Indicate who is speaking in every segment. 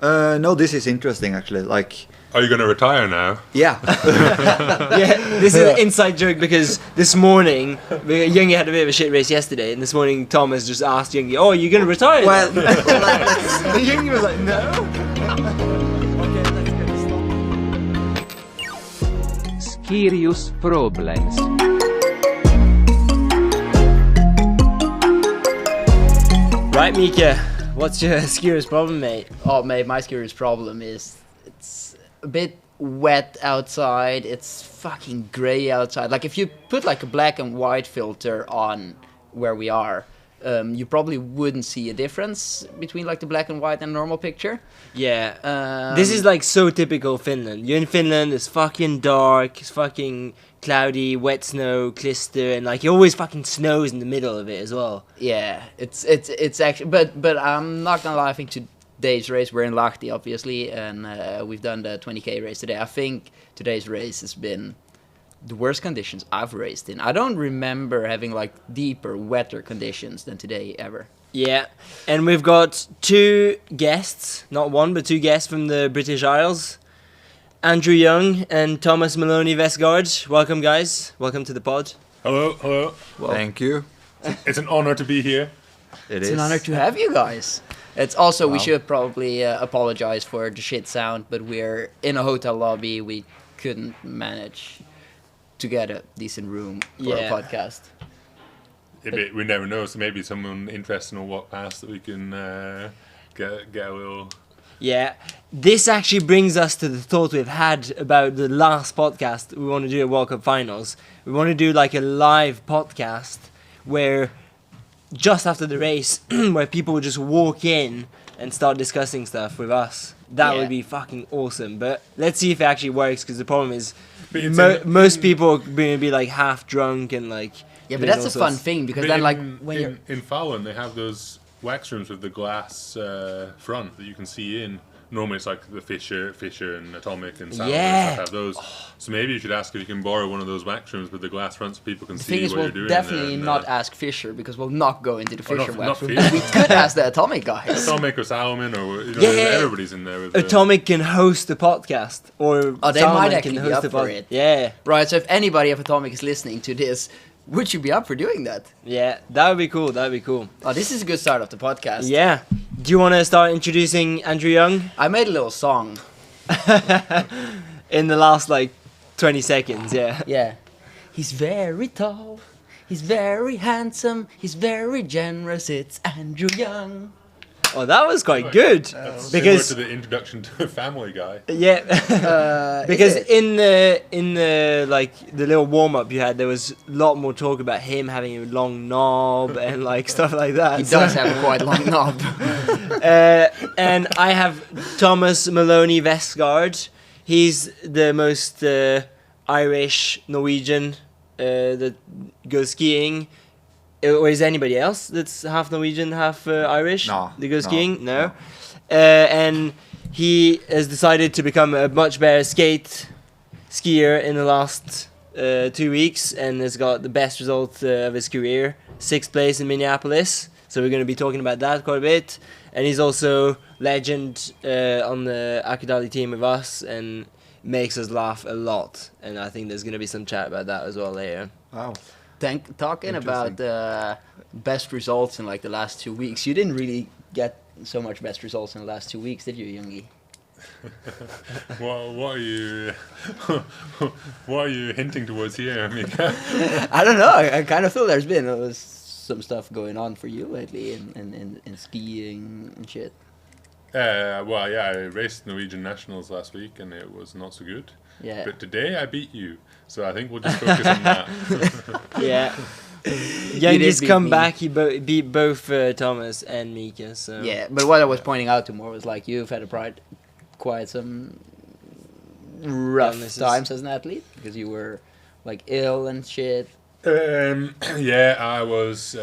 Speaker 1: No, this is interesting actually. Like,
Speaker 2: Are you going to retire now?
Speaker 1: yeah.
Speaker 3: Yeah, this is an inside joke because this morning, Youngie had a bit of a shit race yesterday, and this morning Thomas just asked Youngie, "Oh, you're gonna retire?"
Speaker 1: Well,
Speaker 3: now?" And Youngie was like, "No." Okay, let's get started.
Speaker 4: Serious problems.
Speaker 3: Right, Mika, what's your serious problem, mate?
Speaker 5: Oh, mate, my serious problem is it's a bit wet outside. It's fucking grey outside. Like, if you put like a black and white filter on where we are, you probably wouldn't see a difference between like the black and white and normal picture.
Speaker 3: Yeah, this is like so typical Finland. You're in Finland, it's fucking dark, it's fucking cloudy, wet snow, clister, and like it always fucking snows in the middle of it as well.
Speaker 5: Yeah, it's actually, but I'm not gonna lie. I think today's race, we're in Lahti, obviously, and we've done the 20k race today. I think today's race has been the worst conditions I've raced in. I don't remember having like deeper, wetter conditions than today ever.
Speaker 3: Yeah, and we've got two guests, not one, but two guests from the British Isles. Andrew Young and Thomas Maloney Westgaard. Welcome, guys. Welcome to the pod.
Speaker 2: Hello.
Speaker 1: Thank you.
Speaker 2: It's an honor to be here.
Speaker 5: It's an honor to have you guys. It's also, we should probably apologize for the shit sound, but we're in a hotel lobby. We couldn't manage to get a decent room for a podcast.
Speaker 2: We never know, so maybe someone interested will walk past that we can get a little...
Speaker 3: Yeah, this actually brings us to the thought we've had about the last podcast we want to do at World Cup Finals. We want to do like a live podcast where just after the race, where people would just walk in and start discussing stuff with us. That would be fucking awesome. But let's see if it actually works, because the problem is most people are going to be like half drunk and like...
Speaker 5: Yeah, but that's a fun thing, because then like when you're...
Speaker 2: In Falun, they have those wax rooms with the glass front that you can see in. Normally it's like the Fisher and Atomic and Salomon and stuff have those. So maybe you should ask if you can borrow one of those wax rooms with the glass front so people can see what you're doing.
Speaker 5: The thing is, we'll definitely not ask Fisher, because we'll not go into the Fisher wax room.
Speaker 2: Fisher.
Speaker 5: We could ask the Atomic guys.
Speaker 2: Atomic or Salomon or everybody's in there. With
Speaker 3: Atomic can host the podcast, or
Speaker 5: they
Speaker 3: Salomon
Speaker 5: might actually
Speaker 3: can
Speaker 5: be
Speaker 3: host
Speaker 5: up for it.
Speaker 3: Yeah.
Speaker 5: Right, so if anybody of Atomic is listening to this, would you be up for doing that?
Speaker 3: Yeah, that would be cool. That would be cool.
Speaker 5: Oh, this is a good start of the podcast.
Speaker 3: Yeah. Do you want to start introducing Andrew Young?
Speaker 5: I made a little song.
Speaker 3: In the last, 20 seconds, yeah.
Speaker 5: Yeah. He's very tall. He's very handsome. He's very generous. It's Andrew Young.
Speaker 3: Oh, that was quite good.
Speaker 2: That's
Speaker 3: because
Speaker 2: similar to the introduction to Family Guy.
Speaker 3: Yeah. Because in the the little warm up you had, there was a lot more talk about him having a long knob and stuff like that.
Speaker 5: He does have a quite long knob.
Speaker 3: And I have Thomas Maloney Westgaard. He's the most Irish Norwegian that goes skiing. Or is anybody else that's half Norwegian, half Irish?
Speaker 1: No.
Speaker 3: That goes skiing? No. And he has decided to become a much better skier in the last 2 weeks, and has got the best result of his career, 6th place in Minneapolis. So we're going to be talking about that quite a bit. And he's also legend on the Akadali team with us, and makes us laugh a lot. And I think there's going to be some chat about that as well later.
Speaker 1: Wow.
Speaker 5: Talking about best results in the last 2 weeks, you didn't really get so much best results in the last 2 weeks, did you, Youngie?
Speaker 2: Well, what are you hinting towards here, Mika?
Speaker 5: I don't know. I kind of feel there's been some stuff going on for you lately in skiing and shit.
Speaker 2: I raced Norwegian Nationals last week and it was not so good.
Speaker 5: Yeah.
Speaker 2: But today I beat you, so I think we'll just focus on that.
Speaker 3: Yeah. Youngie's come back, he beat both Thomas and Mika, so...
Speaker 5: Yeah, but what I was pointing out to more was you've had quite some rough times as an athlete, because you were ill and shit.
Speaker 2: I was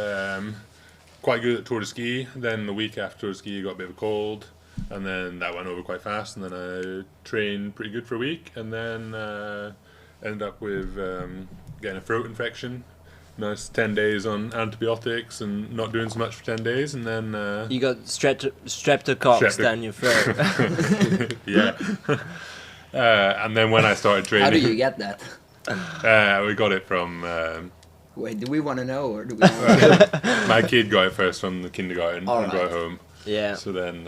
Speaker 2: quite good at Tour de Ski. Then the week after Tour de Ski I got a bit of a cold, and then that went over quite fast, and then I trained pretty good for a week, and then ended up with getting a throat infection, nice 10 days on antibiotics and not doing so much for 10 days, and then
Speaker 3: You got streptococcus down your throat.
Speaker 2: yeah. And then when I started training,
Speaker 5: How do you get that?
Speaker 2: we got it from
Speaker 5: Wait, do we want to know, or do we? Want
Speaker 2: my kid got it first from the kindergarten
Speaker 5: All
Speaker 2: and brought it
Speaker 5: right.
Speaker 2: home.
Speaker 3: Yeah.
Speaker 2: So then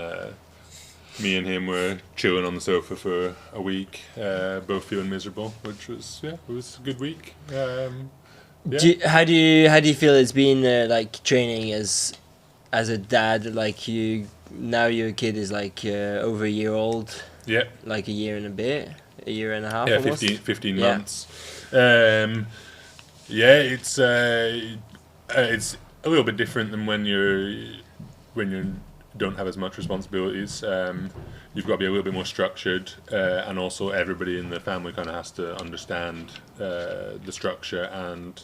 Speaker 2: me and him were chilling on the sofa for a week, both feeling miserable, which was it was a good week. Yeah.
Speaker 3: How do you feel it's been like training as a dad? Like now your kid is like over a year old,
Speaker 2: Yeah.
Speaker 3: like a year and a bit, a year and a half.
Speaker 2: Yeah,
Speaker 3: almost?
Speaker 2: 15
Speaker 3: Yeah.
Speaker 2: months. Yeah, it's a little bit different than when you don't have as much responsibilities. You've got to be a little bit more structured, and also everybody in the family kind of has to understand the structure and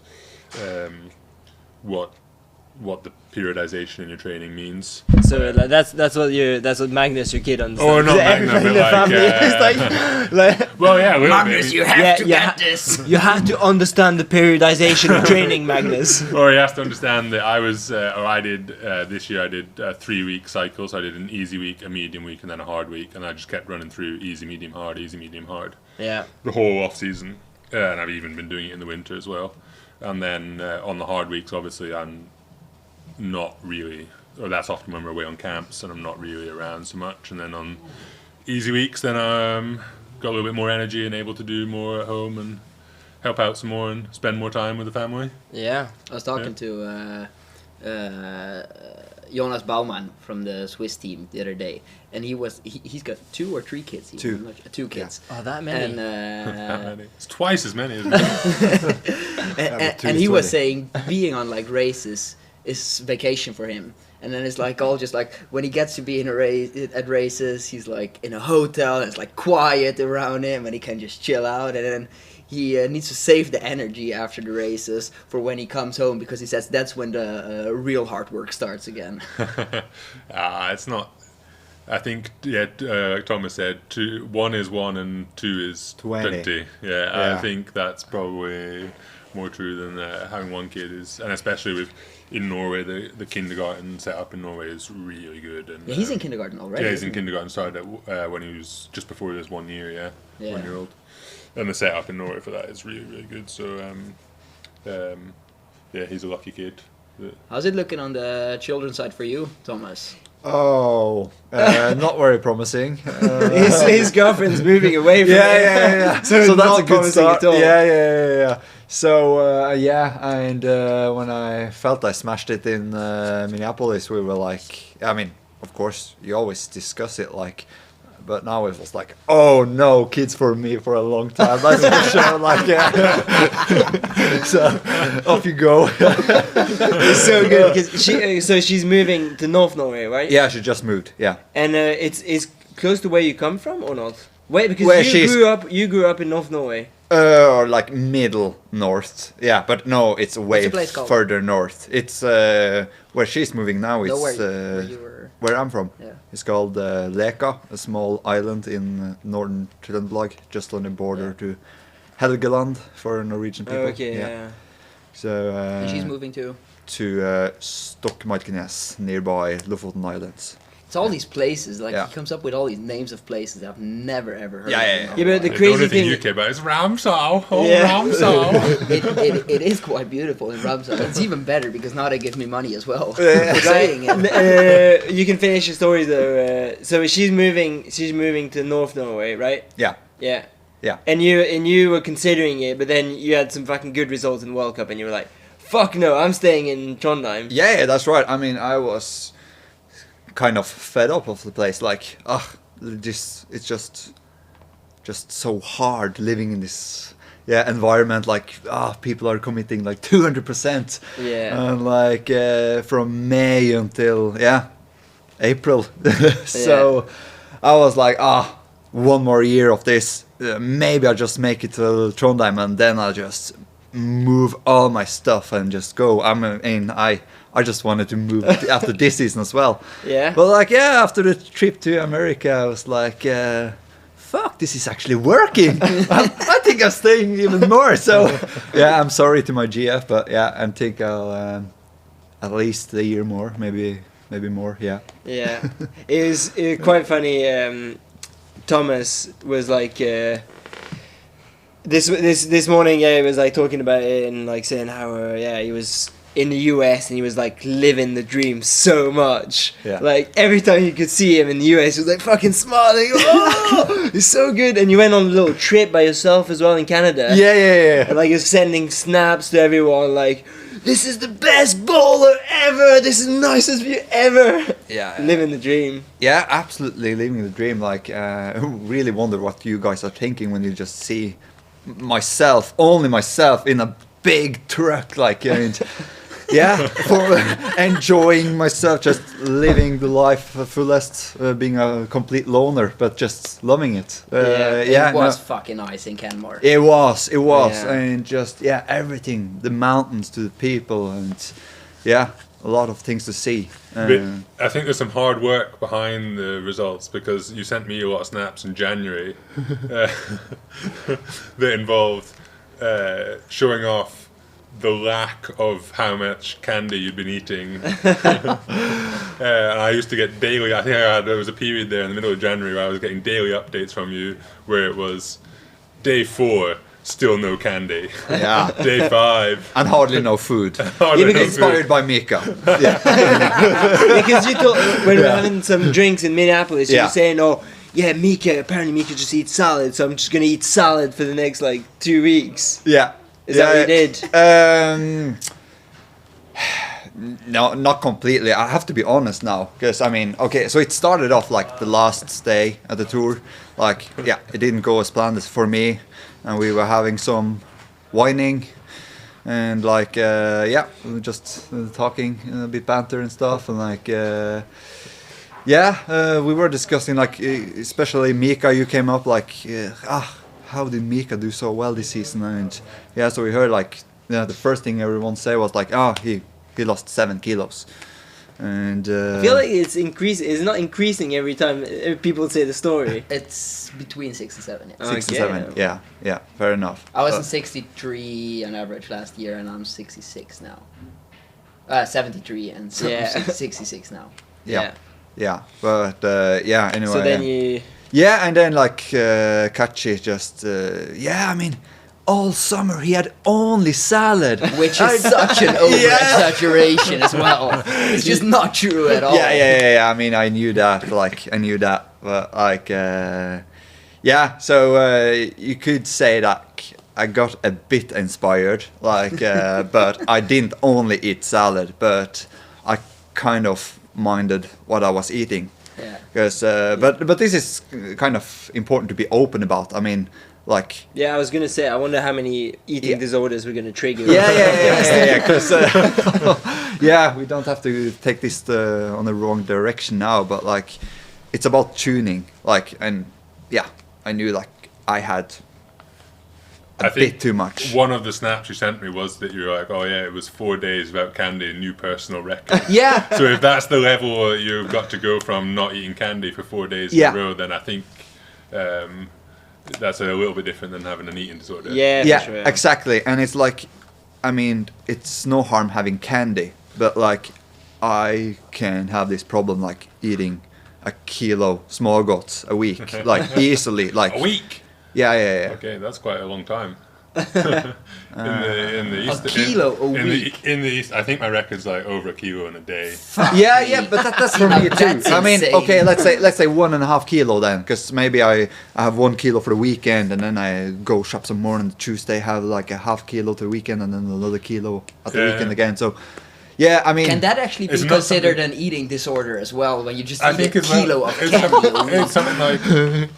Speaker 2: what the periodization in your training means.
Speaker 3: So like, that's what Magnus, your kid, understands.
Speaker 2: Oh, not Magnus,
Speaker 3: Everybody in
Speaker 2: but
Speaker 3: the family is like
Speaker 2: Well, yeah, a little
Speaker 5: Magnus,
Speaker 2: bit.
Speaker 5: you have
Speaker 3: Yeah,
Speaker 5: to
Speaker 3: yeah.
Speaker 5: get this.
Speaker 3: you have to understand the periodization of training, Magnus.
Speaker 2: Or you have to understand that I did this year. I did 3-week cycles. I did an easy week, a medium week, and then a hard week, and I just kept running through easy, medium, hard,
Speaker 3: Yeah.
Speaker 2: the whole off season. And I've even been doing it in the winter as well. And then on the hard weeks, obviously, I'm not really, or that's often when we're away on camps, and I'm not really around so much. And then on easy weeks, then got a little bit more energy and able to do more at home and help out some more and spend more time with the family.
Speaker 3: Yeah.
Speaker 5: I was talking to Jonas Baumann from the Swiss team the other day, and he's got 2 or 3 kids.
Speaker 1: Two.
Speaker 5: I'm not sure. 2 kids.
Speaker 3: Oh, that many.
Speaker 5: And
Speaker 2: It's twice as many, isn't it?
Speaker 5: and he was saying being on like races is vacation for him. And then it's like all just like when he gets to be in a race at races, he's like in a hotel and it's like quiet around him and he can just chill out. And then he needs to save the energy after the races for when he comes home, because he says that's when the real hard work starts again.
Speaker 2: It's not. I think, yeah, like Thomas said, 1 is 1 and 2 is 20. Yeah, I think that's probably more true than having 1 kid is, and especially in Norway, the kindergarten setup in Norway is really good. And
Speaker 5: Yeah, he's in kindergarten already.
Speaker 2: yeah, he's in
Speaker 5: isn't he?
Speaker 2: kindergarten. Started when he was just before he was 1 year. Yeah,
Speaker 5: Yeah.
Speaker 2: 1 year old. And the setup in Norway for that is really, really good. So, yeah, he's a lucky kid.
Speaker 5: How's it looking on the children's side for you, Thomas?
Speaker 1: Oh, not very promising.
Speaker 3: His girlfriend's moving away from him.
Speaker 1: Yeah.
Speaker 3: So
Speaker 1: So that's
Speaker 3: not
Speaker 1: a good
Speaker 3: promising
Speaker 1: start.
Speaker 3: at all.
Speaker 1: Yeah. So and when I felt I smashed it in Minneapolis, we were like, I mean, of course, you always discuss it like, but now it was like, oh no, kids for me for a long time. That's for sure. Like, so off you go.
Speaker 3: It's so good because so she's moving to North Norway, right?
Speaker 1: Yeah, she just moved. Yeah.
Speaker 3: And it's close to where you come from or not? Wait, because
Speaker 1: Where
Speaker 3: you
Speaker 1: she's-
Speaker 3: grew up in North Norway.
Speaker 1: Or like middle north. Yeah, but no, it's way
Speaker 5: the place called?
Speaker 1: further north. It's where she's moving now. It's
Speaker 5: No, where you were.
Speaker 1: where I'm from.
Speaker 5: Yeah.
Speaker 1: It's called Leka, a small island in northern Trøndelag, just on the border to Helgeland for Norwegian people.
Speaker 3: Okay, yeah.
Speaker 1: So
Speaker 5: And she's moving too.
Speaker 1: to Stokmarknes, nearby Lofoten Islands.
Speaker 5: It's all these places. Like
Speaker 1: Yeah.
Speaker 5: he comes up with all these names of places that I've never ever heard
Speaker 1: Yeah,
Speaker 5: of.
Speaker 1: yeah,
Speaker 5: in my
Speaker 3: Yeah, but
Speaker 5: life.
Speaker 3: the
Speaker 2: The
Speaker 3: crazy
Speaker 2: only thing
Speaker 3: thing.
Speaker 2: you care about is Ramsau. Oh,
Speaker 3: Yeah.
Speaker 2: Ramsau.
Speaker 5: it is quite beautiful in Ramsau. It's even better because now they give me money as well
Speaker 1: Yeah.
Speaker 5: for saying it.
Speaker 3: You can finish your story though. So she's moving to North Norway, right?
Speaker 1: Yeah.
Speaker 3: Yeah.
Speaker 1: Yeah.
Speaker 3: And you were considering it, but then you had some fucking good results in the World Cup, and you were like, "Fuck no, I'm staying in Trondheim."
Speaker 1: Yeah, that's right. I mean, I was kind of fed up of the place. Like, it's just so hard living in this environment. Like, people are committing like 200%.
Speaker 3: Yeah.
Speaker 1: And like from May until April. So I was like, 1 more year of this. Maybe I'll just make it to Trondheim, and then I'll just move all my stuff and just go. I just wanted to move after this season as well.
Speaker 3: Yeah.
Speaker 1: But like, after the trip to America, I was like, fuck, this is actually working. I think I'm staying even more. So, yeah, I'm sorry to my GF, but yeah, I think I'll at least a year more, maybe more. Yeah.
Speaker 3: Yeah, it was quite funny. Thomas was like, this morning, he was like talking about it and like saying how he was in the US and he was like living the dream so much.
Speaker 1: Yeah.
Speaker 3: Like every time you could see him in the US, he was like fucking smiling. Oh, it's so good. And you went on a little trip by yourself as well in Canada.
Speaker 1: Yeah.
Speaker 3: And like you're sending snaps to everyone like, this is the best bowler ever. This is the nicest view ever.
Speaker 1: Yeah.
Speaker 3: Living the dream.
Speaker 1: Yeah, absolutely living the dream. Like, I really wonder what you guys are thinking when you just see only myself in a big truck, like, and yeah, for enjoying myself, just living the life fullest, being a complete loner, but just loving it.
Speaker 5: It was fucking nice in Canmore.
Speaker 1: It was,
Speaker 3: Yeah.
Speaker 1: and just everything, the mountains to the people, and a lot of things to see.
Speaker 2: But I think there's some hard work behind the results, because you sent me a lot of snaps in January that involved showing off the lack of how much candy you'd been eating. And I used to get daily, I think there was a period there in the middle of January where I was getting daily updates from you where it was day 4, still no candy.
Speaker 1: Yeah.
Speaker 2: Day 5.
Speaker 1: And hardly no food.
Speaker 2: hardly no
Speaker 1: Inspired
Speaker 2: food.
Speaker 1: by Mika. Yeah.
Speaker 3: Because you thought when we were having some drinks in Minneapolis, you
Speaker 1: Yeah.
Speaker 3: were saying, "Oh, yeah, apparently Mika just eats salad, so I'm just gonna eat salad for the next like 2 weeks."
Speaker 1: Yeah.
Speaker 3: Is that what you did?
Speaker 1: No, not completely. I have to be honest now, because I mean, okay, so it started off like the last day of the tour, like it didn't go as planned as for me, and we were having some whining, and like we were just talking a bit banter and stuff, and like we were discussing like especially Mika, you came up like how did Mika do so well this season, and so we heard like the first thing everyone say was like he lost 7 kilos, and
Speaker 3: I feel like it's increasing. It's not increasing every time people say the story.
Speaker 5: It's between 6 and 7. Yeah.
Speaker 1: 6 and
Speaker 3: Okay.
Speaker 1: 7, yeah, fair enough.
Speaker 5: I was in 63 on average last year, and I'm 66 now. 73 and
Speaker 3: Yeah.
Speaker 5: 66 now.
Speaker 1: Yeah, but anyway.
Speaker 3: So then you.
Speaker 1: Yeah, and then like Kachi just I mean, all summer he had only salad,
Speaker 5: Which is such an over-exaggeration as well. It's just not true at all.
Speaker 1: Yeah. I mean, I knew that, but like, so you could say that I got a bit inspired, like, but I didn't only eat salad, but I kind of minded what I was eating.
Speaker 5: Yeah.
Speaker 1: Because, but this is kind of important to be open about. I mean, like.
Speaker 3: Yeah, I was gonna say. I wonder how many eating disorders we're gonna trigger.
Speaker 1: Yeah. Because we don't have to take this on the wrong direction now. But like, it's about tuning. Like, and I knew like I had a bit too much.
Speaker 2: One of the snaps you sent me was that you were like, oh yeah, it was 4 days without candy, a new personal record.
Speaker 1: Yeah.
Speaker 2: So if that's the level you've got to go from not eating candy for 4 days in a row, then I think that's a little bit different than having an eating disorder.
Speaker 3: Yeah, for sure.
Speaker 1: Exactly. And it's like, I mean, it's no harm having candy, but like, I can have this problem like eating a kilo smågods a week, like easily, like
Speaker 2: A week?
Speaker 1: Yeah.
Speaker 2: Okay, that's quite a long time. in the east,
Speaker 5: kilo a week?
Speaker 2: In the east, I think my record's like over a kilo in a day.
Speaker 1: Yeah, but that's for me too.
Speaker 5: That's
Speaker 1: I mean,
Speaker 5: insane.
Speaker 1: okay, let's say 1.5 kilo then, because maybe I have 1 kilo for the weekend, and then I go shop some more on Tuesday, have like a half kilo to the weekend, and then another kilo at the weekend again. So, yeah, I mean,
Speaker 5: Can that actually be
Speaker 2: It's not
Speaker 5: considered an eating disorder as well, when you just
Speaker 2: I
Speaker 5: eat
Speaker 2: think
Speaker 5: a
Speaker 2: it's well-
Speaker 5: kilo of
Speaker 2: it's
Speaker 5: candy a
Speaker 2: something,
Speaker 5: week?
Speaker 2: it's something like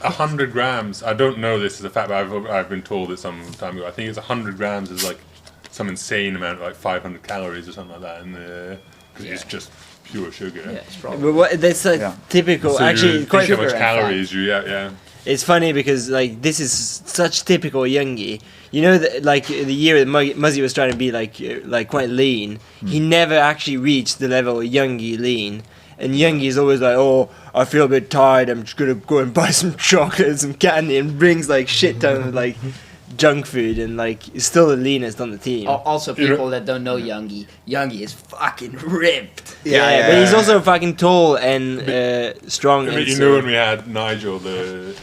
Speaker 2: 100 grams. I don't know this is a fact, but I've been told it some time ago. I think it's 100 grams is like some insane amount, like 500 calories or something like that, because it's just pure sugar.
Speaker 5: Yeah, it's probably.
Speaker 3: But what, that's like
Speaker 1: Yeah.
Speaker 3: typical.
Speaker 2: So
Speaker 3: Actually,
Speaker 2: you
Speaker 3: quite.
Speaker 2: think how much
Speaker 5: sugar and
Speaker 2: calories you
Speaker 3: It's funny because like this is such typical Youngie. You know that like the year that Muzzy was trying to be like quite lean, he never actually reached the level of Youngie lean. And Youngie is always like, oh, I feel a bit tired, I'm just gonna go and buy some chocolate and some candy, and brings like shit ton of like junk food, and like is still the leanest on the team.
Speaker 5: Also, people that don't know Youngie is fucking ripped.
Speaker 3: Yeah, but he's also fucking tall and strong.
Speaker 2: But
Speaker 3: and
Speaker 2: you
Speaker 3: so
Speaker 2: know when we had Nigel, the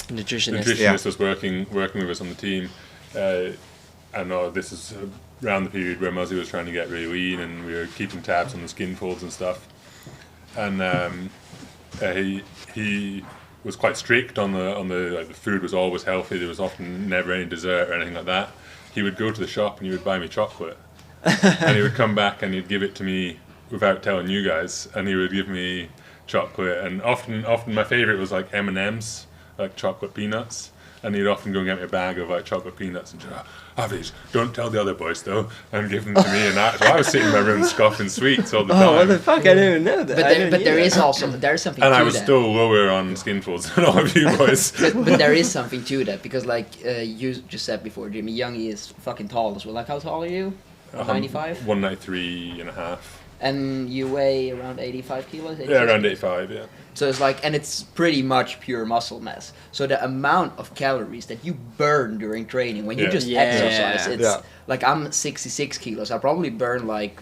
Speaker 3: nutritionist.
Speaker 2: was working with us on the team. I know this is around the period where Muzzy was trying to get really lean, and we were keeping tabs on the skin folds and stuff. And he was quite strict on the like the food was always healthy. There was often never any dessert or anything like that. He would go to the shop and he would buy me chocolate, and he would come back and he'd give it to me without telling you guys. And he would give me chocolate, and often my favorite was like M&Ms, like chocolate peanuts. And he'd often go and get me a bag of like chocolate peanuts and just, have these. Don't tell the other boys though, and give them to me. And so I was sitting in my room scoffing sweets all the time.
Speaker 3: Oh, what the fuck! I didn't even know that.
Speaker 5: But there is something
Speaker 2: and I
Speaker 5: to
Speaker 2: was
Speaker 5: that.
Speaker 2: still lower on skin folds than all of you boys.
Speaker 5: but there is something to that, because like you just said before, Jimmy, Youngie is fucking tall as well. Like, how tall are you? 95?
Speaker 2: 193 and a half.
Speaker 5: And you weigh around 85 kilos? 86
Speaker 2: Yeah, around
Speaker 5: kilos?
Speaker 2: 85, yeah.
Speaker 5: So it's like, and it's pretty much pure muscle mass. So the amount of calories that you burn during training when you just exercise, it's like, I'm 66 kilos. I probably burn like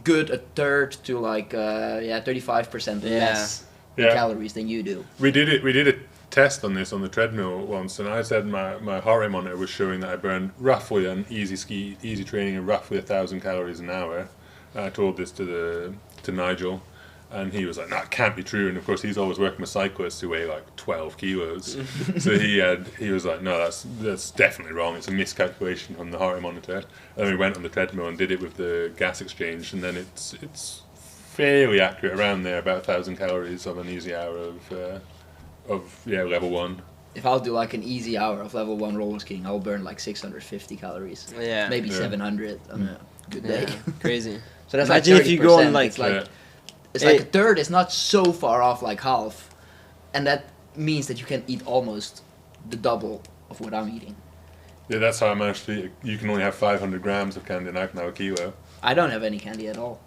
Speaker 5: good a third to like 35% less calories than you do.
Speaker 2: We did a test on this on the treadmill once, and I said my heart rate monitor was showing that I burned roughly on easy training of roughly 1,000 calories an hour. I told this to Nigel, and he was like, "No, it can't be true." And of course, he's always working with cyclists who weigh like 12 kilos. So he was like, "No, that's definitely wrong. It's a miscalculation from the heart rate monitor." And then we went on the treadmill and did it with the gas exchange, and then it's fairly accurate around there, about 1,000 calories of an easy hour of level 1.
Speaker 5: If I'll do like an easy hour of level 1 roller skiing, I'll burn like 650 calories.
Speaker 3: Yeah.
Speaker 5: Maybe 700 on a good day.
Speaker 3: Crazy.
Speaker 5: So that's
Speaker 3: Imagine
Speaker 5: like 30%.
Speaker 3: if you go on like
Speaker 5: It's like a third is not so far off like half, and that means that you can eat almost the double of what I'm eating.
Speaker 2: Yeah, that's how I managed to eat. You can only have 500 grams of candy, and I can have a kilo.
Speaker 5: I don't have any candy at all.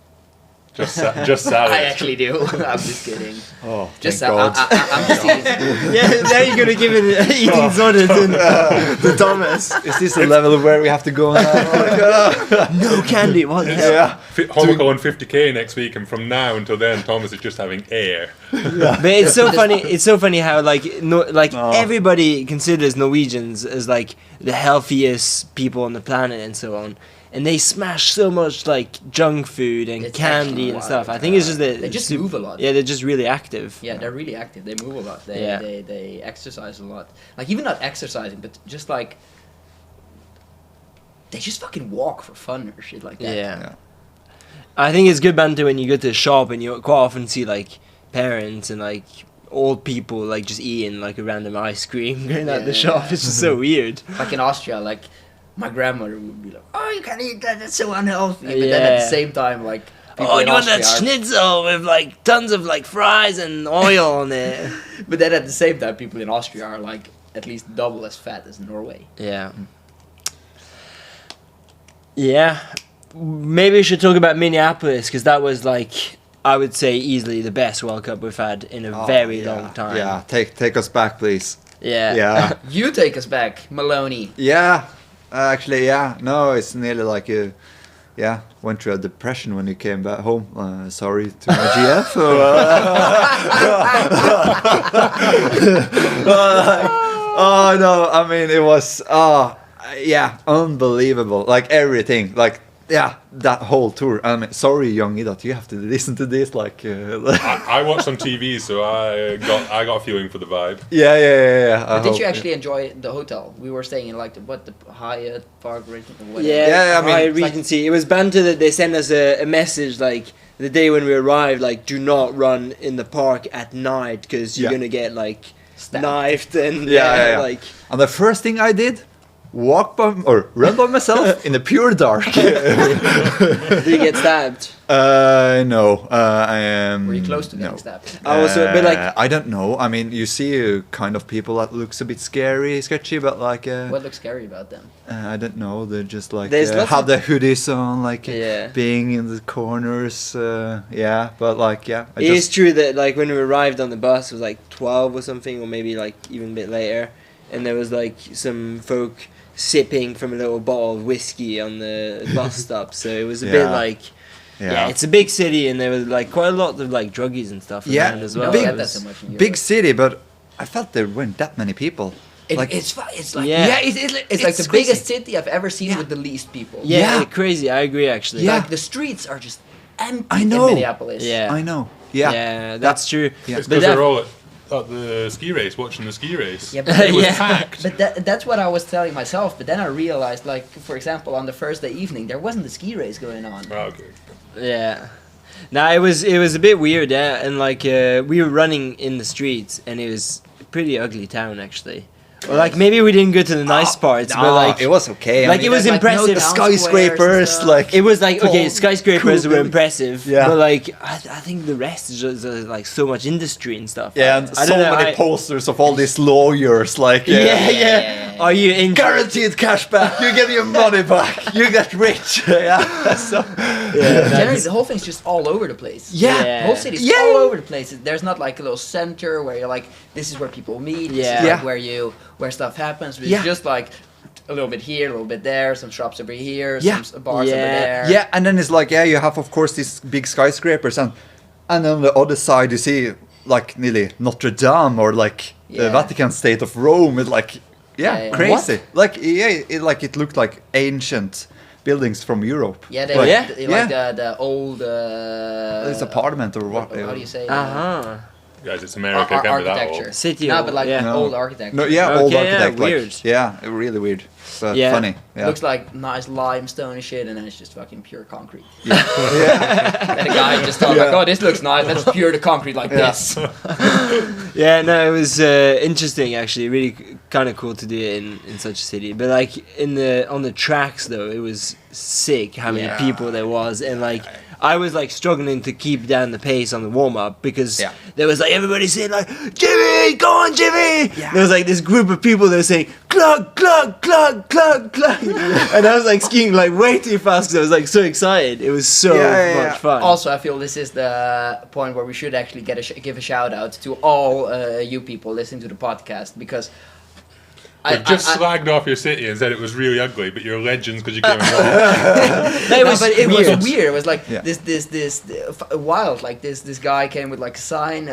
Speaker 2: Just salad.
Speaker 5: I actually do. I'm just kidding.
Speaker 1: Oh,
Speaker 5: Just
Speaker 1: thank God.
Speaker 5: I'm just eating.
Speaker 3: yeah, now you're gonna give it eating soda to Thomas.
Speaker 1: Is this the level where we have to go now?
Speaker 3: No candy. What the hell?
Speaker 1: Yeah.
Speaker 2: Homico on 50k next week, and from now until then, Thomas is just having air.
Speaker 3: But it's so funny. It's so funny how everybody considers Norwegians as like the healthiest people on the planet and so on, and they smash so much like junk food and
Speaker 5: It's
Speaker 3: candy
Speaker 5: actually
Speaker 3: and
Speaker 5: wild.
Speaker 3: stuff. I think it's just that
Speaker 5: They just move a lot.
Speaker 3: Yeah, they're just really active.
Speaker 5: Yeah, they're really active. They move a lot.
Speaker 3: Yeah.
Speaker 5: They exercise a lot. Like, even not exercising, but just like they just fucking walk for fun or shit like that.
Speaker 3: Yeah. I think it's good banter when you go to the shop and you quite often see like parents and like old people like just eating like a random ice cream going out the shop. It's just so weird.
Speaker 5: Like in Austria, like my grandmother would be like, "Oh, you can't eat that. That's so unhealthy." But then at the same time, like, people in
Speaker 3: you want that
Speaker 5: Austria
Speaker 3: schnitzel with like tons of like fries and oil on it.
Speaker 5: but then at the same time, people in Austria are like at least double as fat as Norway.
Speaker 3: Yeah. Yeah. Maybe we should talk about Minneapolis, because that was like, I would say, easily the best World Cup we've had in a very long time.
Speaker 1: Yeah, take us back, please.
Speaker 3: Yeah.
Speaker 1: Yeah.
Speaker 5: You take us back, Maloney.
Speaker 1: Yeah. Actually, yeah. No, it's nearly like you, went through a depression when you came back home. Sorry to my GF. Oh no! I mean, it was unbelievable. Like everything, like that whole tour. I mean, sorry, Youngie, that you have to listen to this. Like,
Speaker 2: I watched on TV, so I got a feeling for the vibe.
Speaker 1: Yeah.
Speaker 5: But did you actually enjoy the hotel? We were staying in like the Hyatt Park Regent or whatever.
Speaker 3: Yeah,
Speaker 1: I mean,
Speaker 3: Hyatt Regency. It was banter that they sent us a message like the day when we arrived, like, do not run in the park at night because you're gonna get like
Speaker 5: Stabbed.
Speaker 3: knifed and
Speaker 1: Yeah.
Speaker 3: like.
Speaker 1: And the first thing I did run by myself in the pure dark.
Speaker 3: Did you get stabbed?
Speaker 1: No, I am.
Speaker 5: Were you close to getting
Speaker 1: no.
Speaker 5: stabbed?
Speaker 3: I was a bit like.
Speaker 1: I don't know. I mean, you see kind of people that looks a bit sketchy, but like.
Speaker 5: What looks scary about them?
Speaker 1: I don't know. They're just like
Speaker 3: There's lots
Speaker 1: have
Speaker 3: of-
Speaker 1: the hoodies on, like
Speaker 3: Yeah.
Speaker 1: being in the corners. Yeah, but like I
Speaker 3: It is true that like when we arrived on the bus, it was like 12 or something, or maybe like even a bit later, and there was like some folk sipping from a little bottle of whiskey on the bus stop. So it was a bit
Speaker 1: Yeah.
Speaker 3: like, yeah, it's a big city, and there was like quite a lot of like druggies and stuff
Speaker 1: Yeah,
Speaker 3: around as
Speaker 5: You
Speaker 3: well.
Speaker 5: don't
Speaker 1: big-
Speaker 5: get
Speaker 3: It
Speaker 5: that
Speaker 3: was-
Speaker 5: so much in Europe.
Speaker 1: big city, but I felt there weren't that many people. Like-
Speaker 5: it's like
Speaker 3: Yeah.
Speaker 5: it's like the
Speaker 1: crazy.
Speaker 5: biggest city I've ever seen with the least people.
Speaker 3: yeah,
Speaker 1: Yeah.
Speaker 3: crazy. I agree actually.
Speaker 1: Yeah.
Speaker 5: Like the streets are just empty
Speaker 1: I know.
Speaker 5: in Minneapolis.
Speaker 3: Yeah.
Speaker 1: I know. Yeah.
Speaker 3: Yeah, that's true.
Speaker 1: Yeah.
Speaker 2: It's
Speaker 3: But
Speaker 2: because
Speaker 3: that-
Speaker 2: they're all at the ski race, watching the ski race.
Speaker 5: Yeah, but
Speaker 2: It was
Speaker 3: Yeah.
Speaker 2: packed.
Speaker 5: But that's what I was telling myself. But then I realized, like, for example, on the Thursday evening, there wasn't a ski race going on.
Speaker 2: Oh, okay.
Speaker 3: Yeah. Now it was a bit weird, yeah, and like we were running in the streets, and it was a pretty ugly town actually. Or like maybe we didn't go to the nice parts, but like
Speaker 1: it was okay.
Speaker 3: like, it was
Speaker 5: there's, like, no
Speaker 3: impressive.
Speaker 5: town
Speaker 1: skyscrapers,
Speaker 5: squares and stuff.
Speaker 1: like
Speaker 3: it was like okay,
Speaker 1: Tall,
Speaker 3: skyscrapers
Speaker 1: cool
Speaker 3: were
Speaker 1: buildings.
Speaker 3: impressive,
Speaker 1: Yeah.
Speaker 3: but like I think the rest is just like so much industry and stuff.
Speaker 1: yeah, and
Speaker 3: I
Speaker 1: so
Speaker 3: don't know,
Speaker 1: many posters of all these lawyers, like
Speaker 3: Yeah. Are you in?
Speaker 1: guaranteed cash back. You get your money back. You get rich. Yeah. So,
Speaker 5: Generally, the whole thing's just all over the place.
Speaker 1: yeah.
Speaker 5: The whole city's
Speaker 1: Yeah.
Speaker 5: all over the place. There's not like a little center where you're like, this is where people meet. This
Speaker 3: Yeah.
Speaker 5: is
Speaker 1: Yeah.
Speaker 5: like where stuff happens. It's
Speaker 1: Yeah.
Speaker 5: just like a little bit here, a little bit there, some shops over here,
Speaker 1: Yeah.
Speaker 5: some bars over
Speaker 3: Yeah.
Speaker 5: there.
Speaker 1: Yeah, and then it's like you have of course these big skyscrapers, and on the other side you see like nearly Notre Dame or like the
Speaker 5: Yeah.
Speaker 1: Vatican State of Rome. It's like
Speaker 5: Yeah.
Speaker 1: crazy. Like it looked like ancient buildings from Europe.
Speaker 5: Yeah, they
Speaker 1: Like,
Speaker 5: like the old.
Speaker 1: It's apartment or what?
Speaker 5: How do you say?
Speaker 3: Uh huh.
Speaker 2: Guys, it's America. It can't be that
Speaker 5: Architecture.
Speaker 2: old.
Speaker 3: City
Speaker 5: No,
Speaker 3: old,
Speaker 5: but like
Speaker 3: yeah.
Speaker 5: old architecture.
Speaker 1: No, yeah, old
Speaker 3: Okay, yeah,
Speaker 1: architect. Like,
Speaker 3: weird.
Speaker 1: yeah, really weird, but
Speaker 3: Yeah.
Speaker 1: funny. Yeah.
Speaker 5: Looks like nice limestone and shit, and then it's just fucking pure concrete.
Speaker 1: yeah.
Speaker 5: And the guy just thought like, oh, this looks nice. Let's pure the concrete like
Speaker 1: Yeah.
Speaker 5: this.
Speaker 3: Yeah, no, it was interesting actually. Really kind of cool to do it in such a city. But like on the tracks though, it was sick how many
Speaker 1: Yeah.
Speaker 3: people there was, and like I was like struggling to keep down the pace on the warm up because
Speaker 1: Yeah.
Speaker 3: there was like everybody saying like Jimmy, go on Jimmy.
Speaker 1: Yeah.
Speaker 3: There was like this group of people that were saying clug clug clug clug clug, and I was like skiing like way too fast because I was like so excited. It was so
Speaker 1: Yeah.
Speaker 3: much fun.
Speaker 5: Also, I feel this is the point where we should actually give a shout out to all you people listening to the podcast, because
Speaker 2: You've just slagged off your city and said it was really ugly, but you're legends because you came along.
Speaker 3: That
Speaker 5: No,
Speaker 3: was
Speaker 5: but it
Speaker 3: weird.
Speaker 5: was weird. It was like
Speaker 1: Yeah.
Speaker 5: this wild. Like this guy came with like a sign,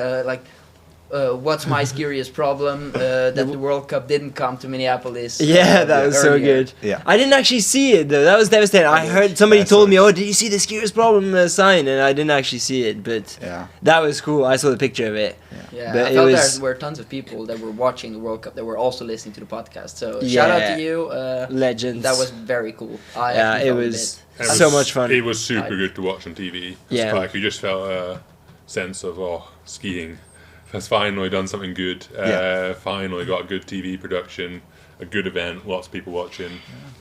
Speaker 5: what's my scariest problem? That the World Cup didn't come to Minneapolis.
Speaker 3: Yeah, that was so
Speaker 5: earlier.
Speaker 3: good.
Speaker 1: Yeah.
Speaker 3: I didn't actually see it though. That was devastating. I heard somebody
Speaker 1: That's
Speaker 3: told me,
Speaker 1: nice.
Speaker 3: "Oh, did you see the skiers problem sign?" And I didn't actually see it, but
Speaker 1: Yeah.
Speaker 3: that was cool. I saw the picture of it.
Speaker 5: Yeah,
Speaker 3: But
Speaker 5: I
Speaker 3: it
Speaker 5: felt
Speaker 3: was-
Speaker 5: there were tons of people that were watching the World Cup that were also listening to the podcast. So shout out
Speaker 3: Yeah.
Speaker 5: to you.
Speaker 3: Legends.
Speaker 5: That was very cool. I
Speaker 3: yeah,
Speaker 5: actually
Speaker 3: it
Speaker 5: felt a
Speaker 3: was
Speaker 5: bit.
Speaker 2: It
Speaker 3: so
Speaker 2: was-
Speaker 3: much fun.
Speaker 2: It was super good to watch on TV. It's
Speaker 3: Yeah.
Speaker 2: like you just felt a sense of skiing has finally done something good.
Speaker 1: Yeah.
Speaker 2: Finally got a good TV production, a good event, lots of people watching.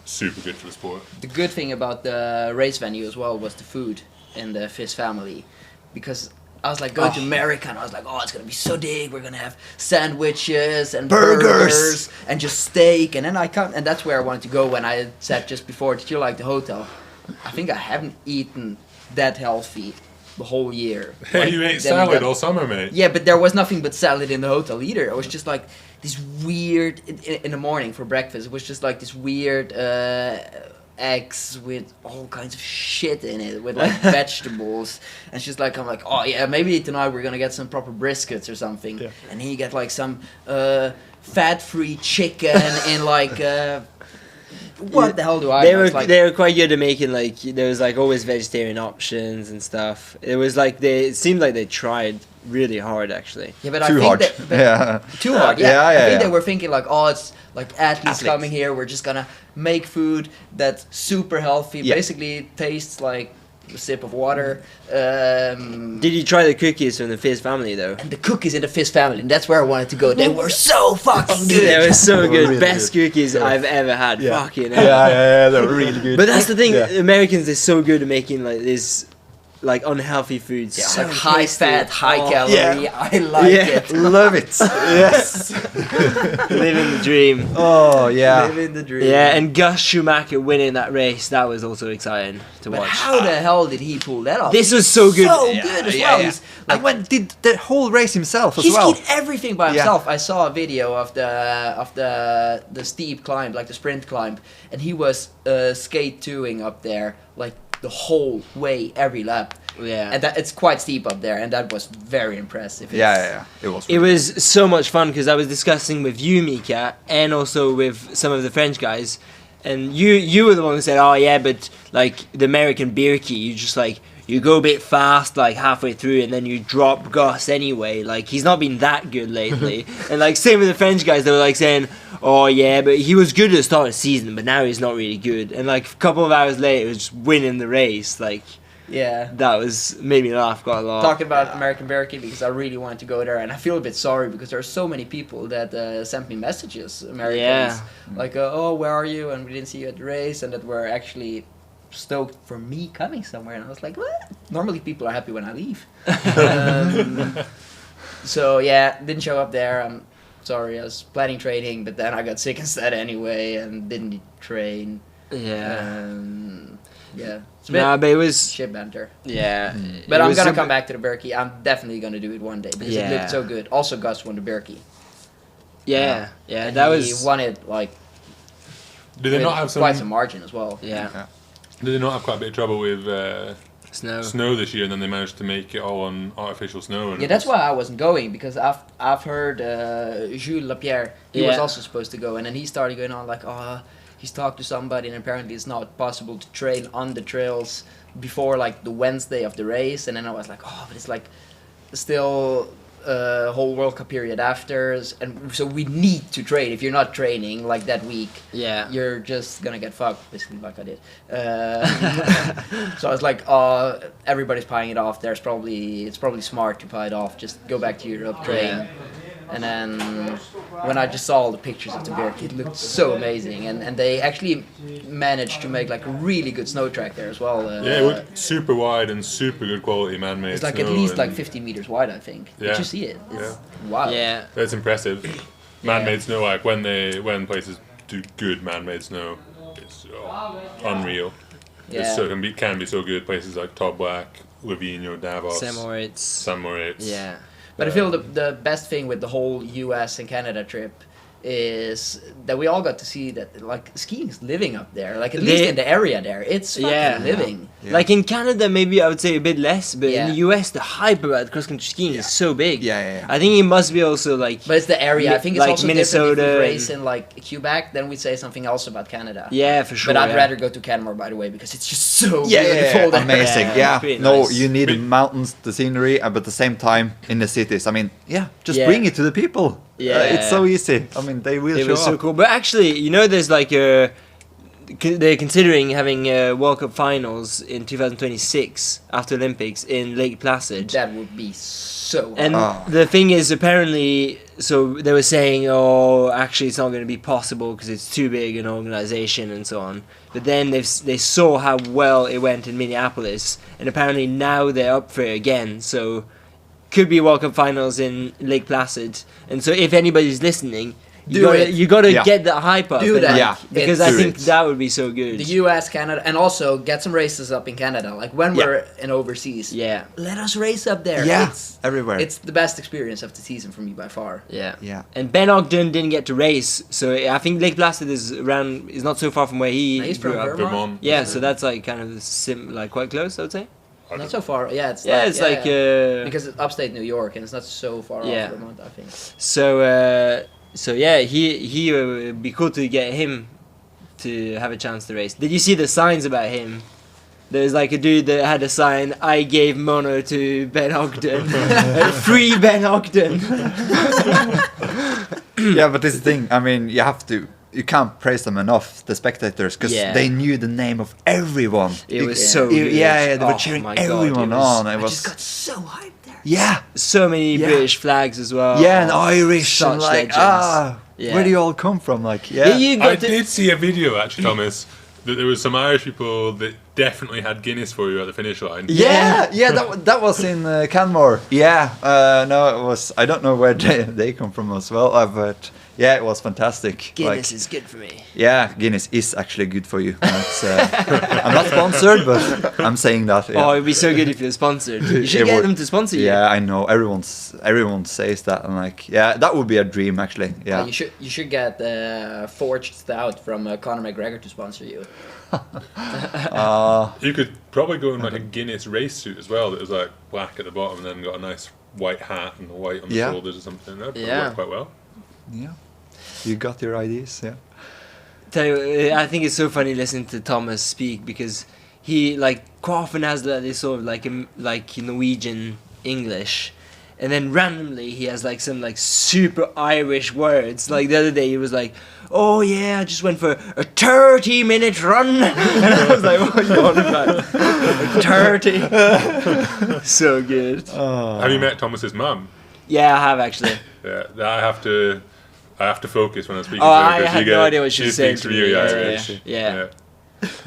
Speaker 2: Super good for the sport.
Speaker 5: The good thing about the race venue as well was the food in the Fizz family, because I was like going to America and I was like, oh, it's gonna be so big. We're gonna have sandwiches and burgers and just steak. And then I come, and that's where I wanted to go when I said just before, did you like the hotel? I think I haven't eaten that healthy the whole year.
Speaker 2: Hey,
Speaker 5: Like,
Speaker 2: you ate
Speaker 5: then we
Speaker 2: salad
Speaker 5: got-
Speaker 2: all summer, mate.
Speaker 5: Yeah, but there was nothing but salad in the hotel either. It was just like this weird in the morning for breakfast. It was just like this weird eggs with all kinds of shit in it, with like vegetables. And it's just like I'm like, oh yeah, maybe tonight we're gonna get some proper briskets or something.
Speaker 1: Yeah.
Speaker 5: And then you get like some fat-free chicken in like. What the hell do I
Speaker 3: They
Speaker 5: know?
Speaker 3: were
Speaker 5: It's like,
Speaker 3: they were quite good at making like there was like always vegetarian options and stuff. It was like it seemed like they tried really hard actually.
Speaker 5: yeah, but I
Speaker 1: Too
Speaker 5: think
Speaker 1: hard.
Speaker 5: that but
Speaker 1: Yeah.
Speaker 5: too hard. Yeah,
Speaker 1: Yeah,
Speaker 5: I
Speaker 1: yeah,
Speaker 5: think
Speaker 1: yeah.
Speaker 5: they were thinking like, oh, it's like athletes
Speaker 1: Athletes.
Speaker 5: coming here. We're just gonna make food that's super healthy.
Speaker 1: Yeah.
Speaker 5: Basically, tastes like a sip of water.
Speaker 3: Did you try the cookies from the Fizz family though?
Speaker 5: And the cookies in the Fizz family, and that's where I wanted to go. They were so fucking good.
Speaker 3: They were so good.
Speaker 1: really
Speaker 3: Best cookies I've ever had.
Speaker 1: Yeah.
Speaker 3: Fucking
Speaker 1: Yeah,
Speaker 3: hell.
Speaker 1: yeah, they were really good.
Speaker 3: But that's the thing.
Speaker 1: Yeah.
Speaker 3: Americans are so good at making like this, like unhealthy foods.
Speaker 5: Yeah,
Speaker 3: so
Speaker 5: like high
Speaker 3: tasty.
Speaker 5: fat, high
Speaker 3: Oh,
Speaker 5: calorie.
Speaker 1: yeah.
Speaker 5: I like
Speaker 3: Yeah.
Speaker 5: it.
Speaker 1: Love it. Yes.
Speaker 3: Living the dream.
Speaker 1: Oh yeah.
Speaker 5: Living the dream.
Speaker 3: Yeah, and Gus Schumacher winning that race, that was also exciting to
Speaker 5: But
Speaker 3: watch.
Speaker 5: how the hell did he pull that off?
Speaker 3: This was so good.
Speaker 5: So
Speaker 3: Yeah,
Speaker 5: good as
Speaker 1: Yeah,
Speaker 5: well.
Speaker 1: yeah.
Speaker 5: He's,
Speaker 1: Like when did the whole race himself as
Speaker 5: he
Speaker 1: well.
Speaker 5: skied everything by
Speaker 1: Yeah.
Speaker 5: himself. I saw a video of the steep climb, like the sprint climb, and he was skate 2ing up there like the whole way, every lap.
Speaker 3: Yeah.
Speaker 5: And that it's quite steep up there, and that was very impressive.
Speaker 1: Yeah, yeah, yeah. It was.
Speaker 3: It was so much fun because I was discussing with you, Mika, and also with some of the French guys, and you were the one who said, "Oh yeah, but like the American Birki, you just like you go a bit fast like halfway through, and then you drop Gus anyway. Like he's not been that good lately." And like same with the French guys, they were like saying, "Oh yeah, but he was good at the start of the season, but now he's not really good." And like a couple of hours later, he was just winning the race. Like
Speaker 5: Yeah.
Speaker 3: that was made me laugh quite a lot.
Speaker 5: Talking about American Birki, because I really wanted to go there, and I feel a bit sorry because there are so many people that sent me messages, Americans, like, "Oh, where are you?" and "We didn't see you at the race," and that were actually stoked for me coming somewhere, and I was like, "What?" Normally people are happy when I leave. So yeah, didn't show up there. I'm sorry. I was planning training, but then I got sick instead anyway, and didn't train.
Speaker 3: Yeah.
Speaker 5: Yeah, it's a bit
Speaker 3: Nah, but it was
Speaker 5: shit banter.
Speaker 3: yeah.
Speaker 5: But
Speaker 3: it
Speaker 5: I'm
Speaker 3: was
Speaker 5: gonna
Speaker 3: a
Speaker 5: come
Speaker 3: bit-
Speaker 5: back to the Birki. I'm definitely gonna do it one day because it
Speaker 3: Yeah.
Speaker 5: looked so good. Also, Gus won the Birki.
Speaker 3: Yeah, yeah.
Speaker 5: And
Speaker 3: That
Speaker 5: he
Speaker 3: was
Speaker 5: won it like
Speaker 2: Did they
Speaker 5: with
Speaker 2: not have
Speaker 5: quite some
Speaker 2: some?
Speaker 5: margin as well.
Speaker 3: yeah.
Speaker 2: Did they not have quite a bit of trouble with
Speaker 3: Snow.
Speaker 2: snow this year, and then they managed to make it all on artificial snow? And
Speaker 5: Yeah,
Speaker 2: it
Speaker 5: that's
Speaker 2: was-
Speaker 5: why I wasn't going because I've heard Jules Lapierre. He was
Speaker 3: Yeah.
Speaker 5: also supposed to go, and then he started going on like, "Oh, he's talked to somebody, and apparently it's not possible to train on the trails before like the Wednesday of the race." And then I was like, "Oh, but it's like still a whole World Cup period after, and so we need to train. If you're not training like that week,
Speaker 3: Yeah.
Speaker 5: you're just gonna get fucked," basically, like I did. So I was like, everybody's paying it off. It's probably smart to pay it off. Just go back to Europe, train.
Speaker 3: Yeah.
Speaker 5: And then when I just saw all the pictures of the Birk, it looked so amazing. And they actually managed to make like a really good snow track there as well.
Speaker 2: Yeah, it was super wide and super good quality man-made.
Speaker 5: It's like at
Speaker 2: snow
Speaker 5: least
Speaker 2: and-
Speaker 5: like 50 meters wide, I think.
Speaker 2: Yeah.
Speaker 5: Did you see it? It's wild.
Speaker 3: Yeah.
Speaker 2: That's impressive. Man-made snow, like when places do good man-made snow, it's unreal.
Speaker 5: Yeah.
Speaker 2: It's so can be so good. Places like Toblach, Livigno, Davos,
Speaker 3: Sam Moritz.
Speaker 2: San Moritz.
Speaker 3: Yeah.
Speaker 5: But I feel the best thing with the whole US and Canada trip is that we all got to see that like skiing is living up there, like at least in the area there, it's fucking
Speaker 3: Yeah.
Speaker 5: living.
Speaker 1: Yeah.
Speaker 3: Like in Canada, maybe I would say a bit less, but
Speaker 5: Yeah.
Speaker 3: in the US, the hype about cross-country skiing is so big.
Speaker 1: Yeah, yeah, yeah.
Speaker 3: I think it must be also like.
Speaker 5: But it's the area. I think it's
Speaker 3: Like
Speaker 5: also
Speaker 3: Minnesota
Speaker 5: different if we
Speaker 3: and-
Speaker 5: race in like Quebec, then we'd say something else about Canada.
Speaker 3: Yeah, for sure.
Speaker 5: But I'd
Speaker 3: yeah.
Speaker 5: rather go to Canmore, by the way, because it's just so
Speaker 1: Yeah,
Speaker 5: beautiful there.
Speaker 1: amazing.
Speaker 3: Yeah,
Speaker 1: Yeah,
Speaker 3: it's pretty
Speaker 1: no,
Speaker 3: nice.
Speaker 1: you need the
Speaker 2: Big-
Speaker 1: mountains, the scenery, but at the same time in the cities. I mean, yeah, just
Speaker 3: Yeah.
Speaker 1: bring it to the people.
Speaker 3: Yeah.
Speaker 1: It's so easy. I mean, they will
Speaker 3: It
Speaker 1: show
Speaker 3: was so
Speaker 1: up.
Speaker 3: cool. But actually, you know, there's like they're considering having World Cup finals in 2026 after Olympics in Lake Placid.
Speaker 5: That would be so
Speaker 3: And
Speaker 1: Oh.
Speaker 3: the thing is, apparently, so they were saying, oh, actually, it's not going to be possible because it's too big an organization and so on. But then they saw how well it went in Minneapolis, and apparently now they're up for it again. So could be World Cup finals in Lake Placid. And so if anybody's listening,
Speaker 5: Do it.
Speaker 3: you gotta
Speaker 1: Yeah.
Speaker 3: get that hype up.
Speaker 5: Do
Speaker 3: and,
Speaker 5: that.
Speaker 3: like,
Speaker 1: Yeah.
Speaker 3: because
Speaker 5: It's-
Speaker 3: I
Speaker 1: Do
Speaker 3: think
Speaker 1: it.
Speaker 3: that would be so good.
Speaker 5: the US, Canada, and also get some races up in Canada. Like when
Speaker 1: Yeah.
Speaker 5: we're in overseas,
Speaker 3: Yeah,
Speaker 5: let us race up there.
Speaker 1: Yeah,
Speaker 5: It's,
Speaker 1: everywhere.
Speaker 5: it's the best experience of the season for me by far.
Speaker 3: yeah.
Speaker 1: Yeah.
Speaker 3: And Ben Ogden didn't get to race, so I think Lake Placid is not so far from where he
Speaker 5: No, he's
Speaker 3: grew
Speaker 5: from
Speaker 3: up.
Speaker 5: Vermont.
Speaker 2: Vermont.
Speaker 3: Yeah, so that's like kind of like quite close, I would say.
Speaker 5: Not so far. Yeah, it's
Speaker 3: Yeah, it's like
Speaker 5: because it's upstate New York and it's not so far
Speaker 3: Yeah.
Speaker 5: off Vermont, I think.
Speaker 3: so yeah, he would be cool to get him to have a chance to race. Did you see the signs about him? There's like a dude that had a sign, "I gave mono to Ben Ogden." Free Ben Ogden.
Speaker 1: Yeah, but this is the thing. I mean, you have to you can't praise them enough, the spectators, because
Speaker 3: Yeah.
Speaker 1: they knew the name of everyone.
Speaker 3: It was
Speaker 5: Yeah.
Speaker 3: so good.
Speaker 1: Yeah, they were
Speaker 3: Oh
Speaker 1: cheering
Speaker 3: my God,
Speaker 1: everyone
Speaker 3: it was
Speaker 1: on. It
Speaker 5: I
Speaker 1: was
Speaker 5: just got so hyped there.
Speaker 1: yeah,
Speaker 3: so many
Speaker 1: Yeah.
Speaker 3: British flags as well.
Speaker 1: yeah, and Irish,
Speaker 3: Such
Speaker 1: and like
Speaker 3: legends. Yeah.
Speaker 1: where do you all come from? Like
Speaker 3: Yeah,
Speaker 1: yeah,
Speaker 3: you
Speaker 2: I
Speaker 3: got to,
Speaker 2: did see a video actually, Thomas, that there was some Irish people that definitely had Guinness for you at the finish line.
Speaker 1: yeah, that was in Canmore. Yeah, no, it was. I don't know where they come from as well, but yeah, it was fantastic.
Speaker 3: Guinness
Speaker 1: Like,
Speaker 3: is good for me.
Speaker 1: yeah, Guinness is actually good for you. That's, I'm not sponsored, but I'm saying that. Yeah.
Speaker 3: Oh, it'd be so good if you're sponsored. You should
Speaker 1: It
Speaker 3: get
Speaker 1: would-
Speaker 3: them to sponsor you.
Speaker 1: Yeah, I know. Everyone says that, and like, yeah, that would be a dream actually. Yeah.
Speaker 5: You should get Forged Stout from Conor McGregor to sponsor you.
Speaker 2: You could probably go in like a Guinness race suit as well that was like black at the bottom and then got a nice white hat and white on the
Speaker 1: Yeah.
Speaker 2: shoulders or something. That'd probably
Speaker 3: Yeah.
Speaker 2: work quite well.
Speaker 1: Yeah. You got your ideas, yeah.
Speaker 3: Tell you, I think it's so funny listening to Thomas speak because he like quite often has this sort of like Norwegian English, and then randomly he has like some like super Irish words. Like the other day he was like, "Oh yeah, I just went for a 30-minute run," and I was like, "What are you on about? 30?" So good.
Speaker 2: Have you met Thomas's mum?
Speaker 3: Yeah, I have actually.
Speaker 2: Yeah, I have to focus when I'm speaking
Speaker 3: Oh,
Speaker 2: to her.
Speaker 3: I
Speaker 2: 'cause
Speaker 3: had
Speaker 2: you
Speaker 3: no
Speaker 2: get-
Speaker 3: idea what she was saying
Speaker 2: speaks
Speaker 3: to me.
Speaker 2: really
Speaker 3: Yeah,
Speaker 2: Irish.
Speaker 3: yeah.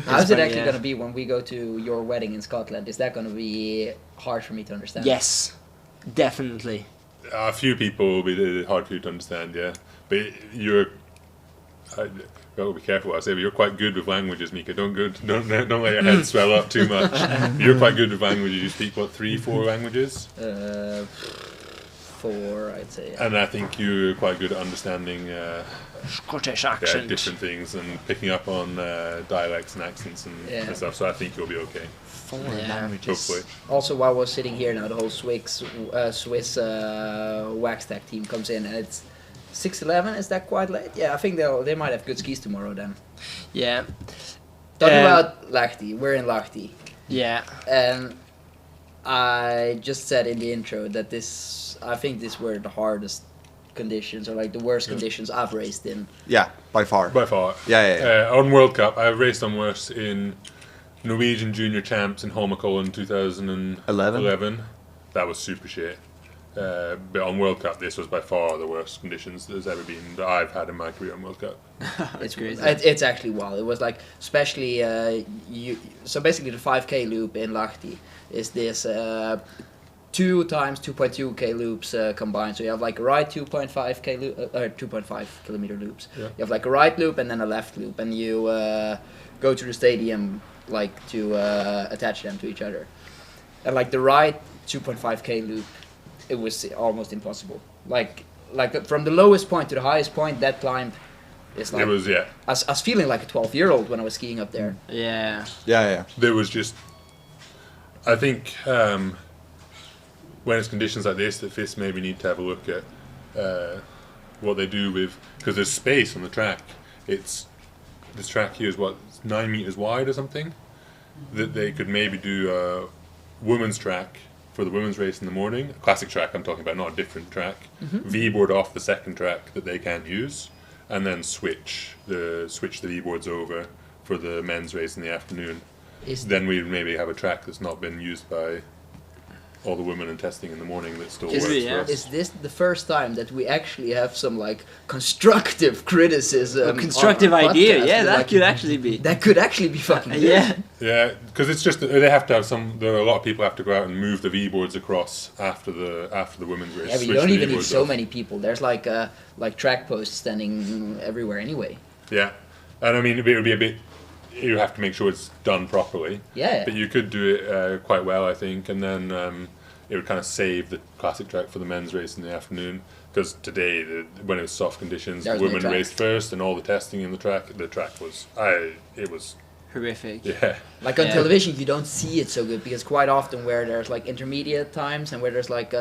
Speaker 5: How's it
Speaker 3: funny,
Speaker 5: actually
Speaker 3: yeah.
Speaker 5: going to be when we go to your wedding in Scotland? Is that going to be hard for me to understand?
Speaker 3: Yes, definitely.
Speaker 2: A few people will be hard for you to understand, yeah. But you're... I've got to be careful what I say, but you're quite good with languages, Mika. Don't let your head swell up too much. You're quite good with languages. You speak, what, 3-4 languages?
Speaker 5: 4, I'd say. Yeah.
Speaker 2: And I think you're quite good at understanding
Speaker 3: Scottish accent.
Speaker 2: different things and picking up on dialects and accents and,
Speaker 5: Yeah.
Speaker 2: and stuff. So I think you'll be okay,
Speaker 3: Foreign
Speaker 5: Yeah.
Speaker 3: languages.
Speaker 2: hopefully.
Speaker 5: Also, while we're sitting here now, the whole Swiss wax tag team comes in, and it's 6:11. Is that quite late? Yeah, I think they might have good skis tomorrow then.
Speaker 3: Yeah.
Speaker 5: Talking
Speaker 3: Um,
Speaker 5: about Lahti, we're in Lahti,
Speaker 3: Yeah.
Speaker 5: and I just said in the intro that I think these were the hardest conditions, or like the worst conditions I've raced in.
Speaker 1: Yeah, by far.
Speaker 2: By far.
Speaker 1: Yeah.
Speaker 2: On World Cup, I've raced on worse in Norwegian Junior Champs in Holmenkollen in 2011. That was super shit. But on World Cup, this was by far the worst conditions there's ever been that I've had in my career on World Cup.
Speaker 5: It's
Speaker 3: crazy.
Speaker 5: It's actually wild. It was like, especially so basically the 5K loop in Lahti is this 2 times 2.2K loops combined. So you have like a right 2.5K loop, 2.5 kilometer loops.
Speaker 2: Yeah.
Speaker 5: You have like a right loop and then a left loop, and you go to the stadium like to attach them to each other. And like the right 2.5K loop, it was almost impossible. Like from the lowest point to the highest point, that climb is like
Speaker 2: It was, yeah.
Speaker 5: I was feeling like a 12-year-old when I was skiing up there.
Speaker 3: Yeah.
Speaker 1: Yeah.
Speaker 2: There was just, I think, when it's conditions like this, that FIS maybe need to have a look at what they do with, because there's space on the track. This track here is what, 9 meters wide or something, that they could maybe do a women's track for the women's race in the morning, a classic track I'm talking about, not a different track, V-board off the second track that they can't use, and then switch the V-boards over for the men's race in the afternoon. Then we maybe have a track that's not been used by all the women in testing in the morning that still works for us.
Speaker 5: Is this the first time that we actually have some like constructive criticism?
Speaker 3: Constructive
Speaker 5: on our
Speaker 3: idea.
Speaker 5: podcast?
Speaker 3: Yeah, that
Speaker 5: Like,
Speaker 3: could actually be.
Speaker 5: that could actually be fucking good.
Speaker 3: Yeah.
Speaker 2: Yeah, because it's just that they have to have there are a lot of people have to go out and move the V-boards across after the women's race.
Speaker 5: Yeah, but you
Speaker 2: switch
Speaker 5: don't
Speaker 2: the
Speaker 5: even need
Speaker 2: V-boards
Speaker 5: so
Speaker 2: off.
Speaker 5: many people. There's like track posts standing everywhere anyway.
Speaker 2: Yeah, and I mean it would be a bit. You have to make sure it's done properly.
Speaker 5: Yeah.
Speaker 2: But you could do it quite well, I think, and then it would kind of save the classic track for the men's race in the afternoon. Because today, when it was soft conditions,
Speaker 5: There was
Speaker 2: the
Speaker 5: no
Speaker 2: women
Speaker 5: track.
Speaker 2: raced first, and all the testing in the track was, it was,
Speaker 3: Horrific.
Speaker 2: yeah.
Speaker 5: Like on
Speaker 3: Yeah.
Speaker 5: television, you don't see it so good because quite often where there's like intermediate times and where there's like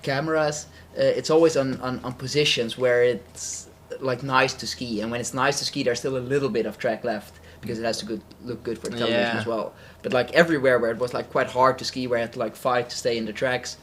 Speaker 5: cameras, it's always on positions where it's like nice to ski. And when it's nice to ski, there's still a little bit of track left because it has to look good for television
Speaker 3: Yeah.
Speaker 5: as well. But like everywhere where it was like quite hard to ski, where I had to like fight to stay in the tracks,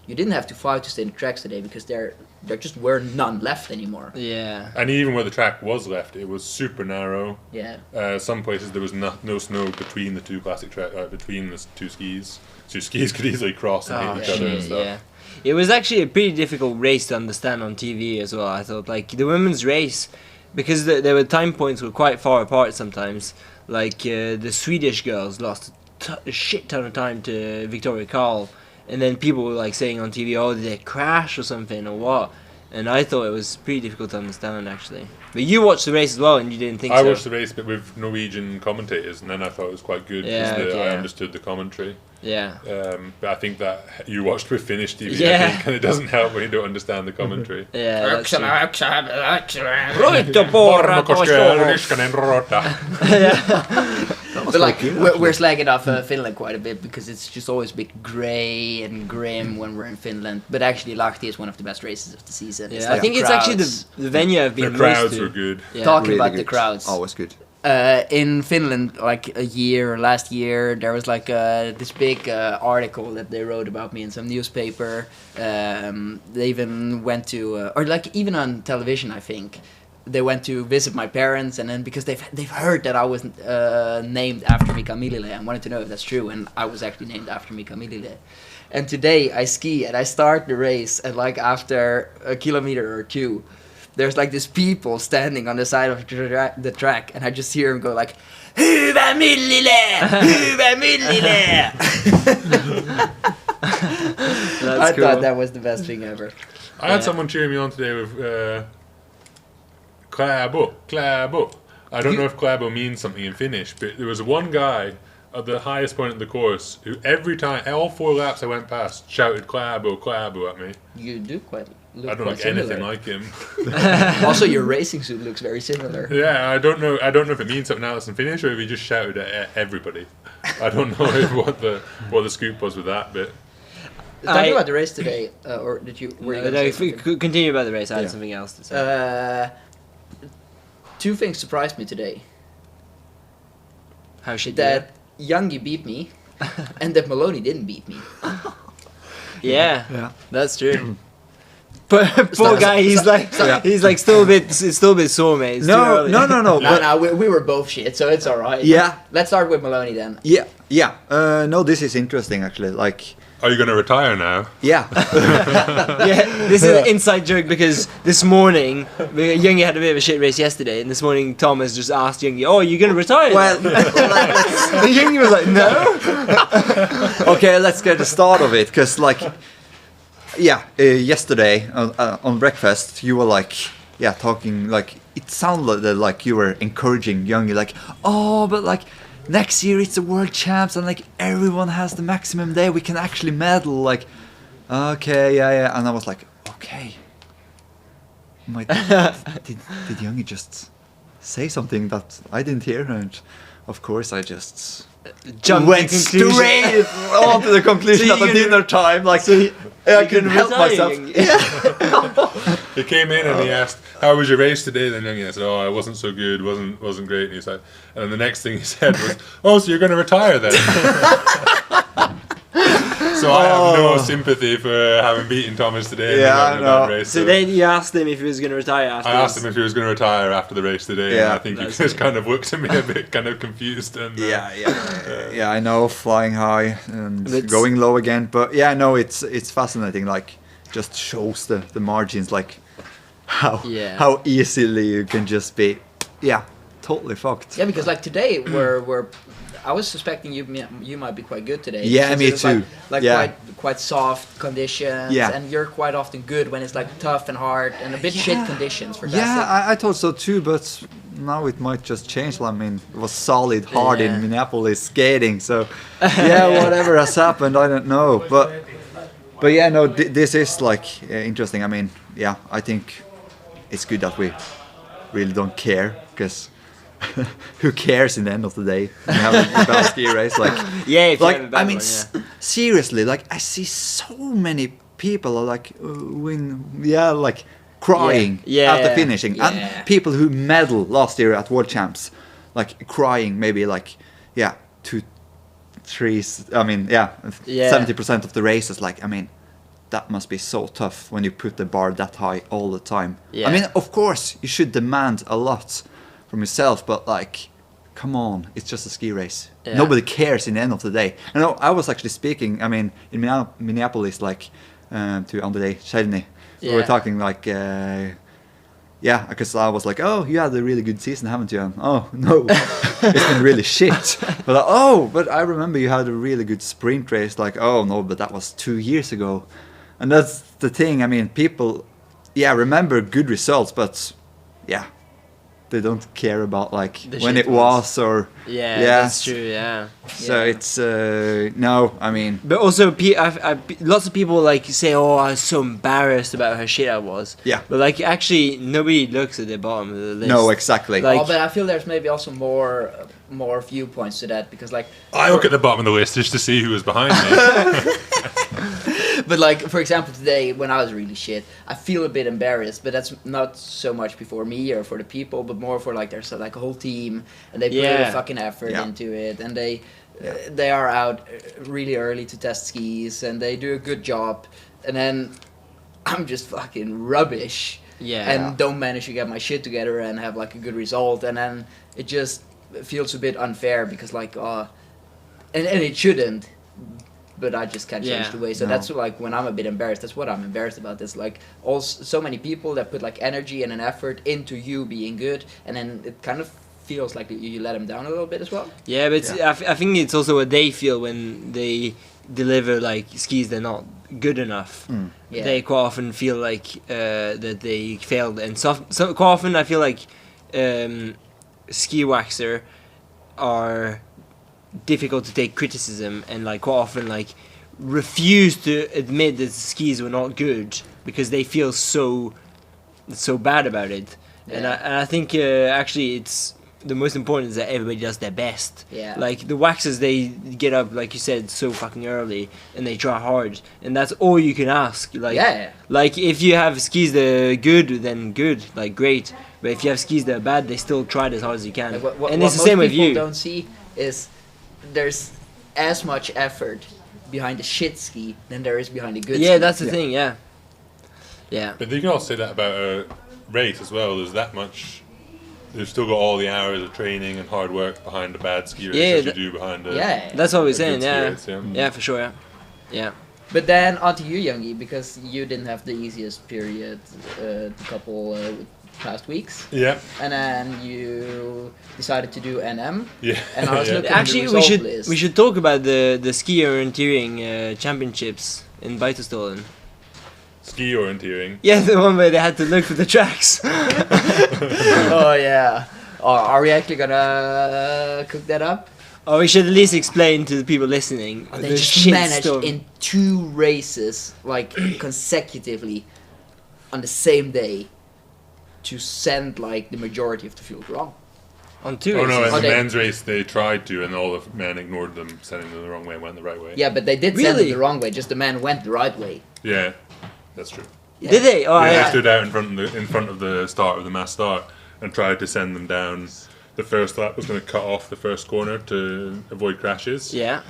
Speaker 5: you didn't have to fight to stay in the tracks today because there just were none left anymore.
Speaker 3: Yeah.
Speaker 2: And even where the track was left, it was super narrow.
Speaker 5: Yeah.
Speaker 2: Some places there was no snow between the two classic between the two skis. So skis could easily cross and hit each other and stuff.
Speaker 3: Yeah. It was actually a pretty difficult race to understand on TV as well. I thought, like, the women's race, because there were time points were quite far apart sometimes. Like the Swedish girls lost a shit ton of time to Victoria Karl, and then people were like saying on TV, "Oh, did they crash or something or what?" And I thought it was pretty difficult to understand actually. But you watched the race as well, and you didn't think so.
Speaker 2: I watched the race, but with Norwegian commentators, and then I thought it was quite good because I understood the commentary.
Speaker 3: Yeah.
Speaker 2: But I think that you watched with Finnish TV,
Speaker 3: Yeah.
Speaker 2: I think, and it doesn't help when you don't understand the commentary.
Speaker 3: Yeah. That's true.
Speaker 5: But like we're slagging off Finland quite a bit because it's just always a bit grey and grim when we're in Finland. But actually, Lahti is one of the best races of the season.
Speaker 3: Yeah,
Speaker 5: It's
Speaker 3: I
Speaker 5: like
Speaker 3: think it's actually the venue I've
Speaker 2: The
Speaker 3: been
Speaker 2: crowds
Speaker 3: most to.
Speaker 2: were good.
Speaker 3: Yeah.
Speaker 5: Talking
Speaker 1: Really
Speaker 5: about
Speaker 1: good.
Speaker 5: the crowds.
Speaker 1: Always good.
Speaker 5: In Finland, like last year, there was like this big article that they wrote about me in some newspaper. They even went to, or like even on television, I think. They went to visit my parents, and then because they've heard that I was named after Mika Millilä and wanted to know if that's true, and I was actually named after Mika Millilä. And today I ski and I start the race, and like after a kilometer or two, there's like this people standing on the side of the track, and I just hear him go like, "Hyvä Millilä! Hyvä Millilä!" I
Speaker 3: Cool.
Speaker 5: thought that was the best thing ever.
Speaker 2: I had someone cheering me on today with Kläbo. I don't know if Kläbo means something in Finnish, but there was one guy at the highest point of the course who every time, all 4 laps I went past, shouted Kläbo at me.
Speaker 5: You do quite look
Speaker 2: I don't
Speaker 5: quite
Speaker 2: like
Speaker 5: similar.
Speaker 2: anything like him.
Speaker 5: Also, your racing suit looks very similar.
Speaker 2: Yeah, I don't know if it means something else in Finnish or if he just shouted at everybody. I don't know what the scoop was with that bit.
Speaker 5: Talking about the race today, or did you? Were you gonna say
Speaker 3: If we
Speaker 5: something?
Speaker 3: could continue about the race, I had
Speaker 1: Yeah.
Speaker 3: something else to say.
Speaker 5: 2 things surprised me today.
Speaker 3: How she did
Speaker 5: That Youngie beat me, and that Maloney didn't beat me.
Speaker 3: Yeah,
Speaker 1: Yeah.
Speaker 3: that's true. But poor
Speaker 5: Stop,
Speaker 3: guy, he's
Speaker 5: stop,
Speaker 3: like
Speaker 1: stop.
Speaker 3: he's like still a bit sore, mate. It's too
Speaker 1: No,
Speaker 3: early.
Speaker 1: no.
Speaker 5: No,
Speaker 1: But
Speaker 5: we were both shit, so it's alright.
Speaker 1: Yeah.
Speaker 5: Let's start with Maloney then.
Speaker 1: yeah. No, this is interesting actually. Like,
Speaker 2: Are you going to retire now?
Speaker 1: yeah.
Speaker 3: Yeah, this is an inside joke because this morning Youngie had a bit of a shit race yesterday, and this morning Thomas just asked Youngie, "Oh, you're gonna retire?"
Speaker 1: Well,
Speaker 3: and Youngie was like, "No."
Speaker 1: Okay, let's get the start of it, because like, yesterday on breakfast you were like, talking like it sounded like you were encouraging Youngie, like, oh, but like next year it's the world champs and like everyone has the maximum day, we can actually medal, like, okay, yeah, and I was like, okay, did Youngie just say something that I didn't hear? And of course I just went straight on to the conclusion
Speaker 3: So
Speaker 1: at the
Speaker 3: you're
Speaker 1: dinner time, like, I couldn't help myself.
Speaker 2: He came in and he asked, "How was your race today?" Then Youngie said, "Oh, it wasn't so good, wasn't great." And he said, and then the next thing he said was, "Oh, so you're going to retire then?" So I have no sympathy for having beaten Thomas today. And
Speaker 1: Yeah,
Speaker 2: having a
Speaker 1: I know.
Speaker 2: bad race,
Speaker 3: So then you asked him if he was gonna retire after.
Speaker 2: I asked him if he was going to retire after the race today, and
Speaker 1: Yeah.
Speaker 2: I think he
Speaker 3: That's
Speaker 2: just
Speaker 3: it.
Speaker 2: kind of looked at me a bit kind of confused. And
Speaker 1: Yeah, I know, flying high and
Speaker 3: It's-
Speaker 1: going low again, but yeah, no, it's fascinating. Like, just shows the margins, like how easily you can just be, totally fucked.
Speaker 5: Yeah, because like today we're I was suspecting you might be quite good today.
Speaker 1: Yeah,
Speaker 5: because
Speaker 1: me
Speaker 5: it was
Speaker 1: too.
Speaker 5: Like
Speaker 1: Yeah.
Speaker 5: quite soft conditions.
Speaker 1: Yeah.
Speaker 5: And you're quite often good when it's like tough and hard and a bit shit conditions for classic.
Speaker 1: Yeah, I thought so too, but now it might just change. I mean, it was solid hard
Speaker 3: Yeah.
Speaker 1: in Minneapolis skating, so whatever has happened, I don't know. But yeah, no, this is like interesting. I mean, I think it's good that we really don't care, because who cares in the end of the day? You have a bad ski race, like,
Speaker 3: Yeah, if you
Speaker 1: like
Speaker 3: have a bad
Speaker 1: I mean,
Speaker 3: one,
Speaker 1: seriously, like I see so many people are like like crying
Speaker 3: Yeah,
Speaker 1: after finishing,
Speaker 5: yeah.
Speaker 1: and people who medal last year at World Champs, like crying, maybe like 2, 3. I mean, 70% of the races. Like, I mean, that must be so tough when you put the bar that high all the time.
Speaker 3: Yeah.
Speaker 1: I mean, of course, you should demand a lot from yourself, but like, come on, it's just a ski race.
Speaker 3: Yeah.
Speaker 1: Nobody cares in the end of the day. I know I was actually speaking, I mean, in Minneapolis, like, to André Czerny. So we were
Speaker 3: Yeah.
Speaker 1: talking like, yeah, because I was like, oh, you had a really good season, haven't you? And, oh, no, it's been really shit. But like, oh, but I remember you had a really good sprint race. Like, oh, no, but that was 2 years ago. And that's the thing. I mean, people, yeah, remember good results, but yeah, they don't care about like
Speaker 3: The
Speaker 1: when
Speaker 3: shit
Speaker 1: it was or
Speaker 3: Yeah,
Speaker 1: yeah.
Speaker 3: that's true. Yeah.
Speaker 1: So
Speaker 5: Yeah.
Speaker 1: it's no, I mean,
Speaker 3: But also, lots of people like say, "Oh, I was so embarrassed about how shit I was."
Speaker 1: yeah,
Speaker 3: But like, actually, nobody looks at the bottom of the list.
Speaker 1: no, exactly.
Speaker 3: Like-
Speaker 5: Oh, but I feel there's maybe also more viewpoints to that because like
Speaker 2: I look at the bottom of the list just to see who was behind me.
Speaker 5: but like for example today when I was really shit I feel a bit embarrassed, but that's not so much before me or for the people but more for like there's like a whole team and they put
Speaker 3: Yeah.
Speaker 5: a fucking effort
Speaker 1: Yeah.
Speaker 5: into it and they are out really early to test skis and they do a good job and then I'm just fucking rubbish
Speaker 3: Yeah.
Speaker 5: and don't manage to get my shit together and have like a good result and then it just feels a bit unfair because like and it shouldn't, but I just can't change
Speaker 3: Yeah.
Speaker 5: the way. So
Speaker 1: No.
Speaker 5: that's like when I'm a bit embarrassed. That's what I'm embarrassed about. There's like so many people that put like energy and an effort into you being good, and then it kind of feels like you let them down a little bit as well.
Speaker 3: Yeah, but it's, I think it's also what they feel when they deliver like skis they're not good enough.
Speaker 5: Yeah.
Speaker 3: They quite often feel like that they failed, and so quite often I feel like ski waxer are difficult to take criticism, and like quite often like refuse to admit that the skis were not good because they feel so bad about it. And
Speaker 5: Yeah.
Speaker 3: I think actually it's the most important is that everybody does their best.
Speaker 5: Yeah.
Speaker 3: Like the waxers, they get up like you said so fucking early and they try hard, and that's all you can ask. Like
Speaker 5: Yeah.
Speaker 3: like if you have skis that are good, then good, like great. But if you have skis that are bad, they still try as hard as you can.
Speaker 5: Like, what
Speaker 3: and it's the
Speaker 5: most
Speaker 3: same with
Speaker 5: people
Speaker 3: you.
Speaker 5: don't see is there's as much effort behind a shit ski than there is behind a good ski.
Speaker 3: Yeah, that's the thing. Yeah. Yeah.
Speaker 2: But you can also say that about a race as well. There's that much. They've still got all the hours of training and hard work behind a bad ski race
Speaker 3: Yeah,
Speaker 2: as you
Speaker 3: that-
Speaker 2: do behind a.
Speaker 5: Yeah.
Speaker 3: That's what we're
Speaker 2: a
Speaker 3: saying.
Speaker 2: good ski
Speaker 3: Yeah.
Speaker 2: race, yeah.
Speaker 3: Yeah, for sure. Yeah. Yeah.
Speaker 5: But then on to you, Youngie, because you didn't have the easiest period the couple past weeks,
Speaker 2: Yeah.
Speaker 5: and then you decided to do NM.
Speaker 2: Yeah.
Speaker 5: And I was
Speaker 2: yeah.
Speaker 5: looking- the
Speaker 3: Actually,
Speaker 5: result list.
Speaker 3: we should talk about the ski orienteering championships in Beitostølen.
Speaker 2: Ski orienteering.
Speaker 3: Yeah, the one where they had to look for the tracks.
Speaker 5: Oh yeah. Are we actually gonna cook that up?
Speaker 3: Or we should at least explain to the people listening.
Speaker 5: They
Speaker 3: the
Speaker 5: just
Speaker 3: shit
Speaker 5: managed
Speaker 3: storm.
Speaker 5: in 2 races, like consecutively, on the same day, to send like the majority of the field wrong.
Speaker 3: on 2
Speaker 2: Oh
Speaker 3: races.
Speaker 2: no! In
Speaker 5: Oh,
Speaker 2: the
Speaker 5: they-
Speaker 2: men's race, they tried to, and all the men ignored them, sending them the wrong way and went the right way.
Speaker 5: Yeah, but they did send
Speaker 3: Really?
Speaker 5: it the wrong way. Just the man went the right way.
Speaker 2: Yeah, that's true.
Speaker 5: Yeah.
Speaker 3: Did they? Oh,
Speaker 2: Yeah,
Speaker 3: yeah.
Speaker 2: they stood out in front of the start of the mass start and tried to send them down. The first lap was going to cut off the first corner to avoid crashes.
Speaker 3: Yeah.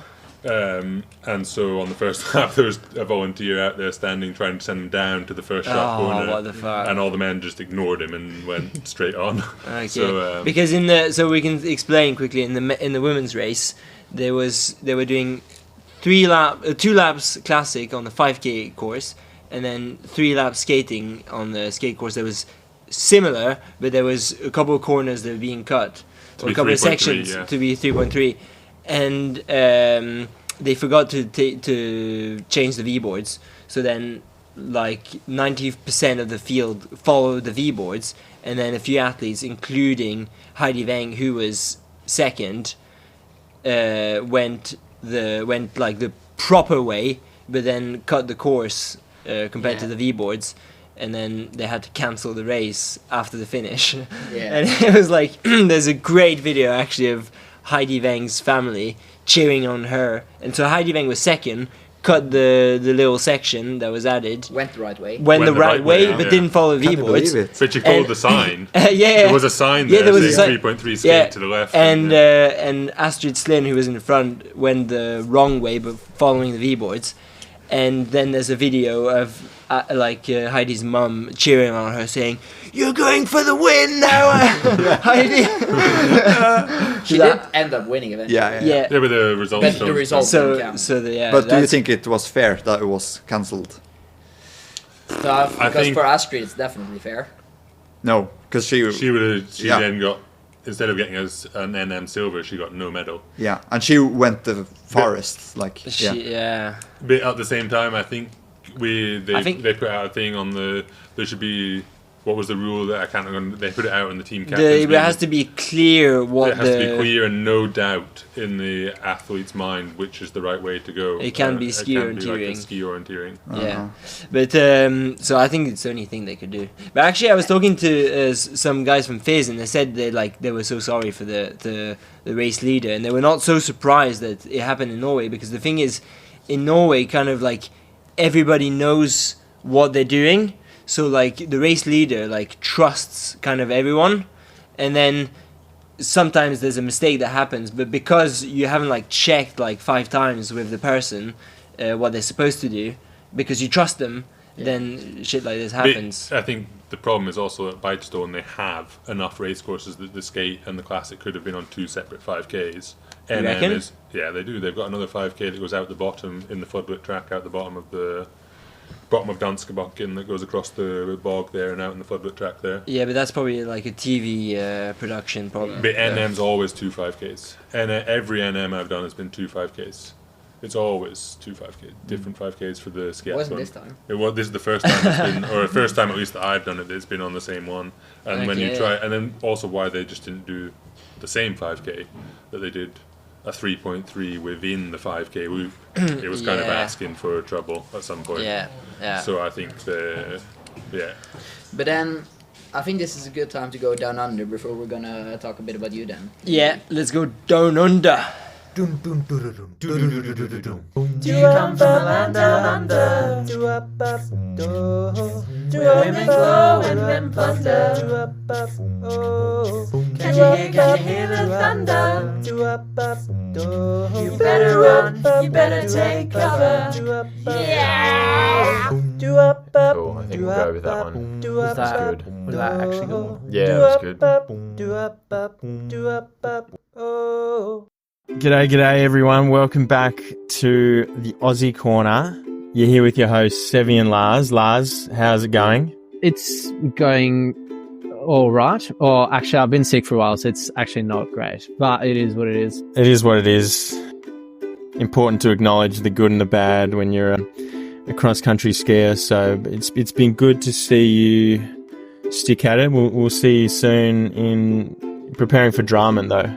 Speaker 2: And so on the first lap, there was a volunteer out there standing, trying to send them down to the first sharp
Speaker 3: Oh,
Speaker 2: corner.
Speaker 3: what the fuck.
Speaker 2: And all the men just ignored him and went straight on.
Speaker 3: Okay.
Speaker 2: So,
Speaker 3: because so we can explain quickly in the women's race, they were doing 2 laps classic on the 5K course, and then 3 laps skating on the skate course that was similar, but there was a couple of corners that were being cut,
Speaker 2: To
Speaker 3: or
Speaker 2: be
Speaker 3: a couple of
Speaker 2: 3.3,
Speaker 3: sections
Speaker 2: yeah.
Speaker 3: to be 3.3, and they forgot to change the V boards. So then, like 90% of the field followed the V boards, and then a few athletes, including Heidi Weng, who was second, went like the proper way, but then cut the course compared to
Speaker 5: Yeah.
Speaker 3: the V boards, and then they had to cancel the race after the finish.
Speaker 5: Yeah.
Speaker 3: And it was like there's a great video actually of Heidi Weng's family cheering on her, and so Heidi Weng was second, cut the little section that was added,
Speaker 5: Went the right way.
Speaker 3: went the right way,
Speaker 2: yeah.
Speaker 3: but didn't follow V
Speaker 1: Can't
Speaker 3: boards.
Speaker 1: believe it.
Speaker 2: But you called
Speaker 3: And-
Speaker 2: the sign.
Speaker 3: Yeah,
Speaker 2: There was a sign there,
Speaker 3: Yeah, there was a
Speaker 2: saying
Speaker 3: sign.
Speaker 2: 3.3 skate to the left.
Speaker 3: and Astrid Slin, who was in the front, went the wrong way, but following the V boards, And then there's a video of Heidi's mum cheering on her, saying, "You're going for the win now, Heidi."
Speaker 5: She did end up winning eventually.
Speaker 3: Yeah.
Speaker 2: Yeah, but the results
Speaker 5: But the
Speaker 2: don't-
Speaker 5: results don't count.
Speaker 1: But do you think it was fair that it was cancelled?
Speaker 5: So, because
Speaker 2: think-
Speaker 5: for Astrid, it's definitely fair.
Speaker 1: No, because she Yeah.
Speaker 2: then got, instead of getting us an NM silver, she got no medal.
Speaker 1: Yeah, and she went the farthest. Like,
Speaker 3: Yeah.
Speaker 2: But at the same time, I think
Speaker 3: I think-
Speaker 2: they put out a thing on there should be, what was the rule that I can't remember, they put it out in the team
Speaker 3: It
Speaker 2: captain's
Speaker 3: has to be clear what
Speaker 2: it has to be clear and no doubt in the athlete's mind which is the right way to go.
Speaker 3: It can be ski
Speaker 2: can't be like
Speaker 3: orienteering.
Speaker 2: a ski orienteering.
Speaker 3: Yeah, but so I think it's the only thing they could do. But actually, I was talking to some guys from Fizz, and they said they were so sorry for the race leader, and they were not so surprised that it happened in Norway, because the thing is, in Norway, kind of like everybody knows what they're doing, so like the race leader like trusts kind of everyone, and then sometimes there's a mistake that happens, but because you haven't like checked like 5 times with the person what they're supposed to do, because you trust them, then shit like this happens.
Speaker 2: But I think the problem is also at Bidestone they have enough race courses that the skate and the classic could have been on 2 separate 5Ks.
Speaker 3: You reckon?
Speaker 2: Yeah, they do. They've got another 5K that goes out the bottom in the floodlit track, out the bottom of Danskebakken, that goes across the bog there and out in the floodlit track there.
Speaker 3: Yeah, but that's probably like a TV production problem.
Speaker 2: But NM's always 2 5Ks. And every NM I've done has been 2 5Ks. It's always 2 5Ks, different 5Ks for the ski.
Speaker 5: It wasn't this time.
Speaker 2: This is the first time it's been, or the first time at least that I've done it, it's been on the same one. And when you
Speaker 3: Okay.
Speaker 2: try, and then also why they just didn't do the same 5K, that they did a 3.3 within the 5K loop. It was kind of
Speaker 3: Yeah.
Speaker 2: asking for trouble at some point.
Speaker 3: Yeah.
Speaker 2: So I think
Speaker 5: But then, I think this is a good time to go down under before we're gonna talk a bit about you then.
Speaker 3: Yeah, let's go down under.
Speaker 6: Do you come from a land down under? Where women glow and men plunder. Can you hear the thunder? You better run, you better take cover. Yeah!
Speaker 7: Cool, I think we'll go with that one.
Speaker 6: Was that
Speaker 7: good?
Speaker 6: Was that actually good?
Speaker 7: Yeah, it was good.
Speaker 8: G'day everyone, welcome back to the Aussie Corner. You're here with your hosts Sevi and Lars. Lars, how's it going?
Speaker 9: It's going all right. Or actually, I've been sick for a while, so it's actually not great. But it is what it is.
Speaker 8: It is what it is. Important to acknowledge the good and the bad when you're a cross-country skier. So it's been good to see you stick at it. We'll see you soon in preparing for Dramen, though.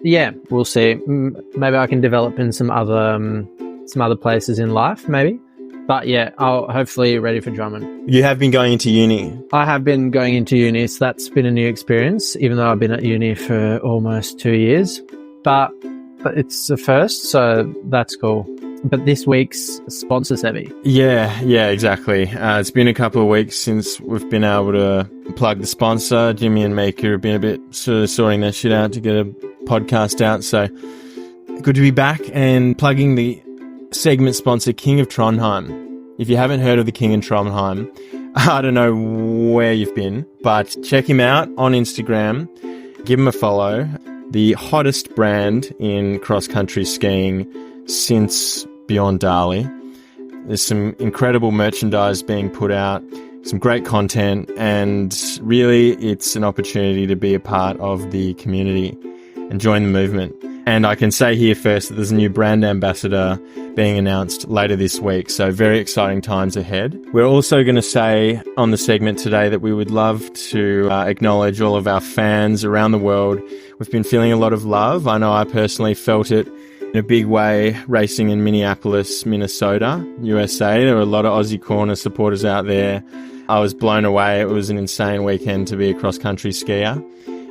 Speaker 9: Yeah, we'll see. Maybe I can develop in some other places in life, maybe. But yeah, I'll hopefully ready for Drummond.
Speaker 8: You have been going into uni.
Speaker 9: I have been going into uni, so that's been a new experience, even though I've been at uni for almost 2 years. But it's the first, so that's cool. But this week's sponsor's heavy.
Speaker 8: Yeah, exactly. It's been a couple of weeks since we've been able to plug the sponsor. Jimmy and Maker have been a bit sort of sorting their shit out to get a podcast out. So good to be back and plugging the segment sponsor, King of Trondheim. If you haven't heard of the King in Trondheim, I don't know where you've been, but check him out on Instagram. Give him a follow. The hottest brand in cross-country skiing since Beyond Dali. There's some incredible merchandise being put out, some great content, and really it's an opportunity to be a part of the community and join the movement. And I can say here first that there's a new brand ambassador being announced later this week, so very exciting times ahead. We're also going to say on the segment today that we would love to acknowledge all of our fans around the world. We've been feeling a lot of love. I know I personally felt it in a big way racing in Minneapolis, Minnesota, USA. There were a lot of Aussie Corner supporters out there. I was blown away. It was an insane weekend to be a cross-country skier.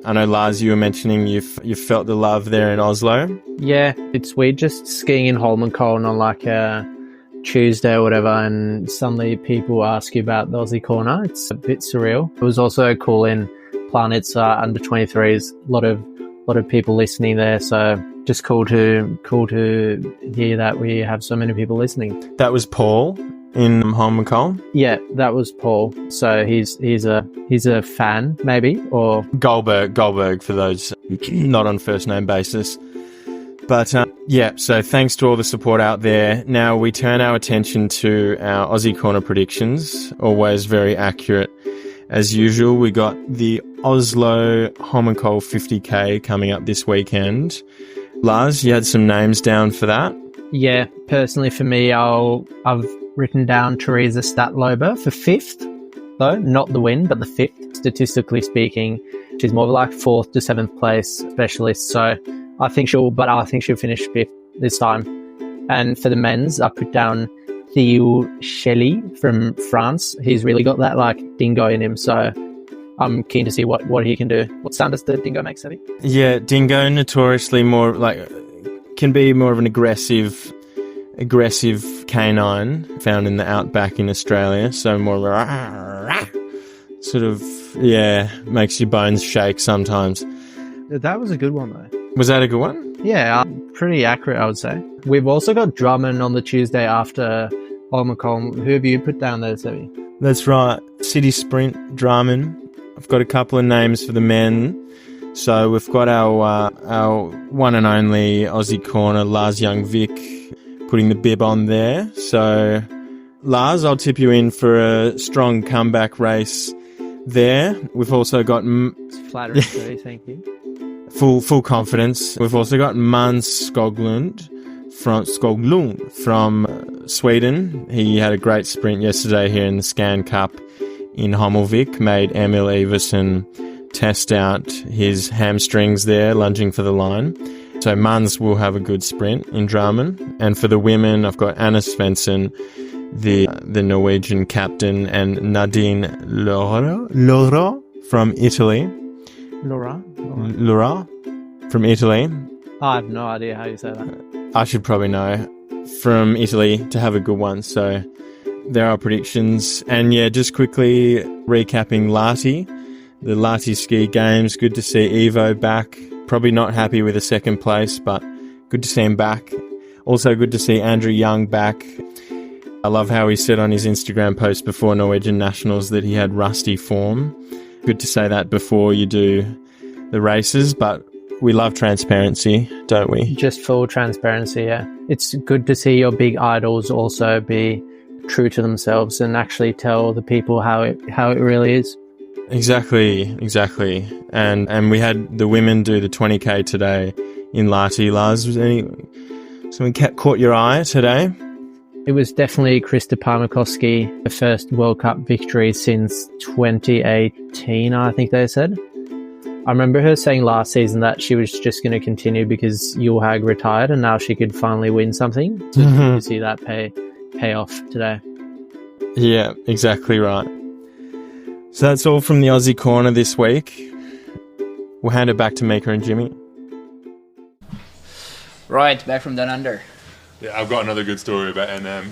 Speaker 8: I know, Lars, you were mentioning you've felt the love there in Oslo.
Speaker 9: Yeah, it's weird just skiing in Holmenkollen on like a Tuesday or whatever, and suddenly people ask you about the Aussie Corner. It's a bit surreal. It was also cool in Planet's under 23s. A lot of people listening there, so just cool to hear that we have so many people listening.
Speaker 8: That was Paul in Holmenkollen.
Speaker 9: Yeah, that was Paul. So he's a fan, maybe, or
Speaker 8: Goldberg for those not on first name basis. But so thanks to all the support out there. Now we turn our attention to our Aussie Corner predictions, always very accurate. As usual, we got the Oslo Holmenkollen 50k coming up this weekend. Lars, you had some names down for that?
Speaker 9: Yeah, personally for me, I've written down Teresa Statlober for 5th, though, not the win, but the 5th. Statistically speaking, she's more like 4th to 7th place specialist, so I think she'll finish 5th this time. And for the men's, I put down Theo Shelley from France. He's really got that like dingo in him, so I'm keen to see what he can do. What sound does the dingo make, Sebi?
Speaker 8: Yeah, dingo notoriously more like can be more of an aggressive canine found in the outback in Australia. So more sort of makes your bones shake sometimes.
Speaker 9: That was a good one though.
Speaker 8: Was that a good one?
Speaker 9: Yeah, pretty accurate, I would say. We've also got Drummond on the Tuesday after Holmenkollen. Who have you put down there, Sebi?
Speaker 8: That's right. City Sprint Drummond. I've got a couple of names for the men. So we've got our one and only Aussie Corner, Lars Young-Vic, putting the bib on there. So, Lars, I'll tip you in for a strong comeback race there. We've also got...
Speaker 9: It's flattering, Sebi, thank you.
Speaker 8: Full confidence. We've also got Mans Skoglund from Sweden. He had a great sprint yesterday here in the Scan Cup in Hommelvik, made Emil Iversen test out his hamstrings there, lunging for the line. So Mans will have a good sprint in Drammen. And for the women, I've got Anna Svensson, the Norwegian captain, and Nadine Laura from Italy.
Speaker 9: Laura
Speaker 8: from Italy.
Speaker 9: I have no idea how you say that.
Speaker 8: I should probably know. From Italy to have a good one. So there are predictions. And yeah, just quickly recapping Lahti, the Lahti Ski Games. Good to see Ivo back. Probably not happy with a second place, but good to see him back. Also good to see Andrew Young back. I love how he said on his Instagram post before Norwegian Nationals that he had rusty form. Good to say that before you do the races, but we love transparency, don't we?
Speaker 9: Just full transparency, yeah. It's good to see your big idols also be true to themselves and actually tell the people how it really is.
Speaker 8: Exactly. And we had the women do the 20k today in Lahti. Lars, was something caught your eye today?
Speaker 9: It was definitely Krista Parmakoski, the first World Cup victory since 2018, I think they said. I remember her saying last season that she was just going to continue because Julhag retired and now she could finally win something. So it's good to see that pay off today.
Speaker 8: Yeah, exactly right. So that's all from the Aussie Corner this week. We'll hand it back to Mika and Jimmy.
Speaker 5: Right, back from Down Under.
Speaker 2: Yeah, I've got another good story about NM.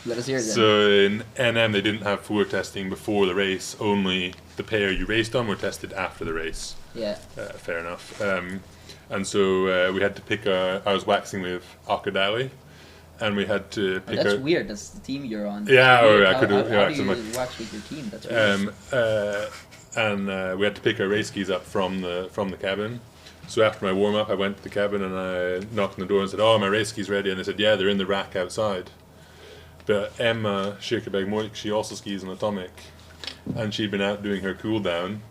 Speaker 5: Let us hear it then.
Speaker 2: So in NM they didn't have forward testing before the race. Only the pair you raced on were tested after the race.
Speaker 5: Yeah.
Speaker 2: Fair enough. And so we had to pick I was waxing with Akadali, and we had to pick.
Speaker 5: That's weird. That's the team you're on.
Speaker 2: Yeah, I could
Speaker 5: how
Speaker 2: do
Speaker 5: you wax with your team? That's weird.
Speaker 2: And we had to pick our race skis up from the cabin. So after my warm up, I went to the cabin and I knocked on the door and said, "Oh, my race skis ready?" And they said, "Yeah, they're in the rack outside." But Emma Schirkeberg-Moik, she also skis on Atomic, and she'd been out doing her cool down,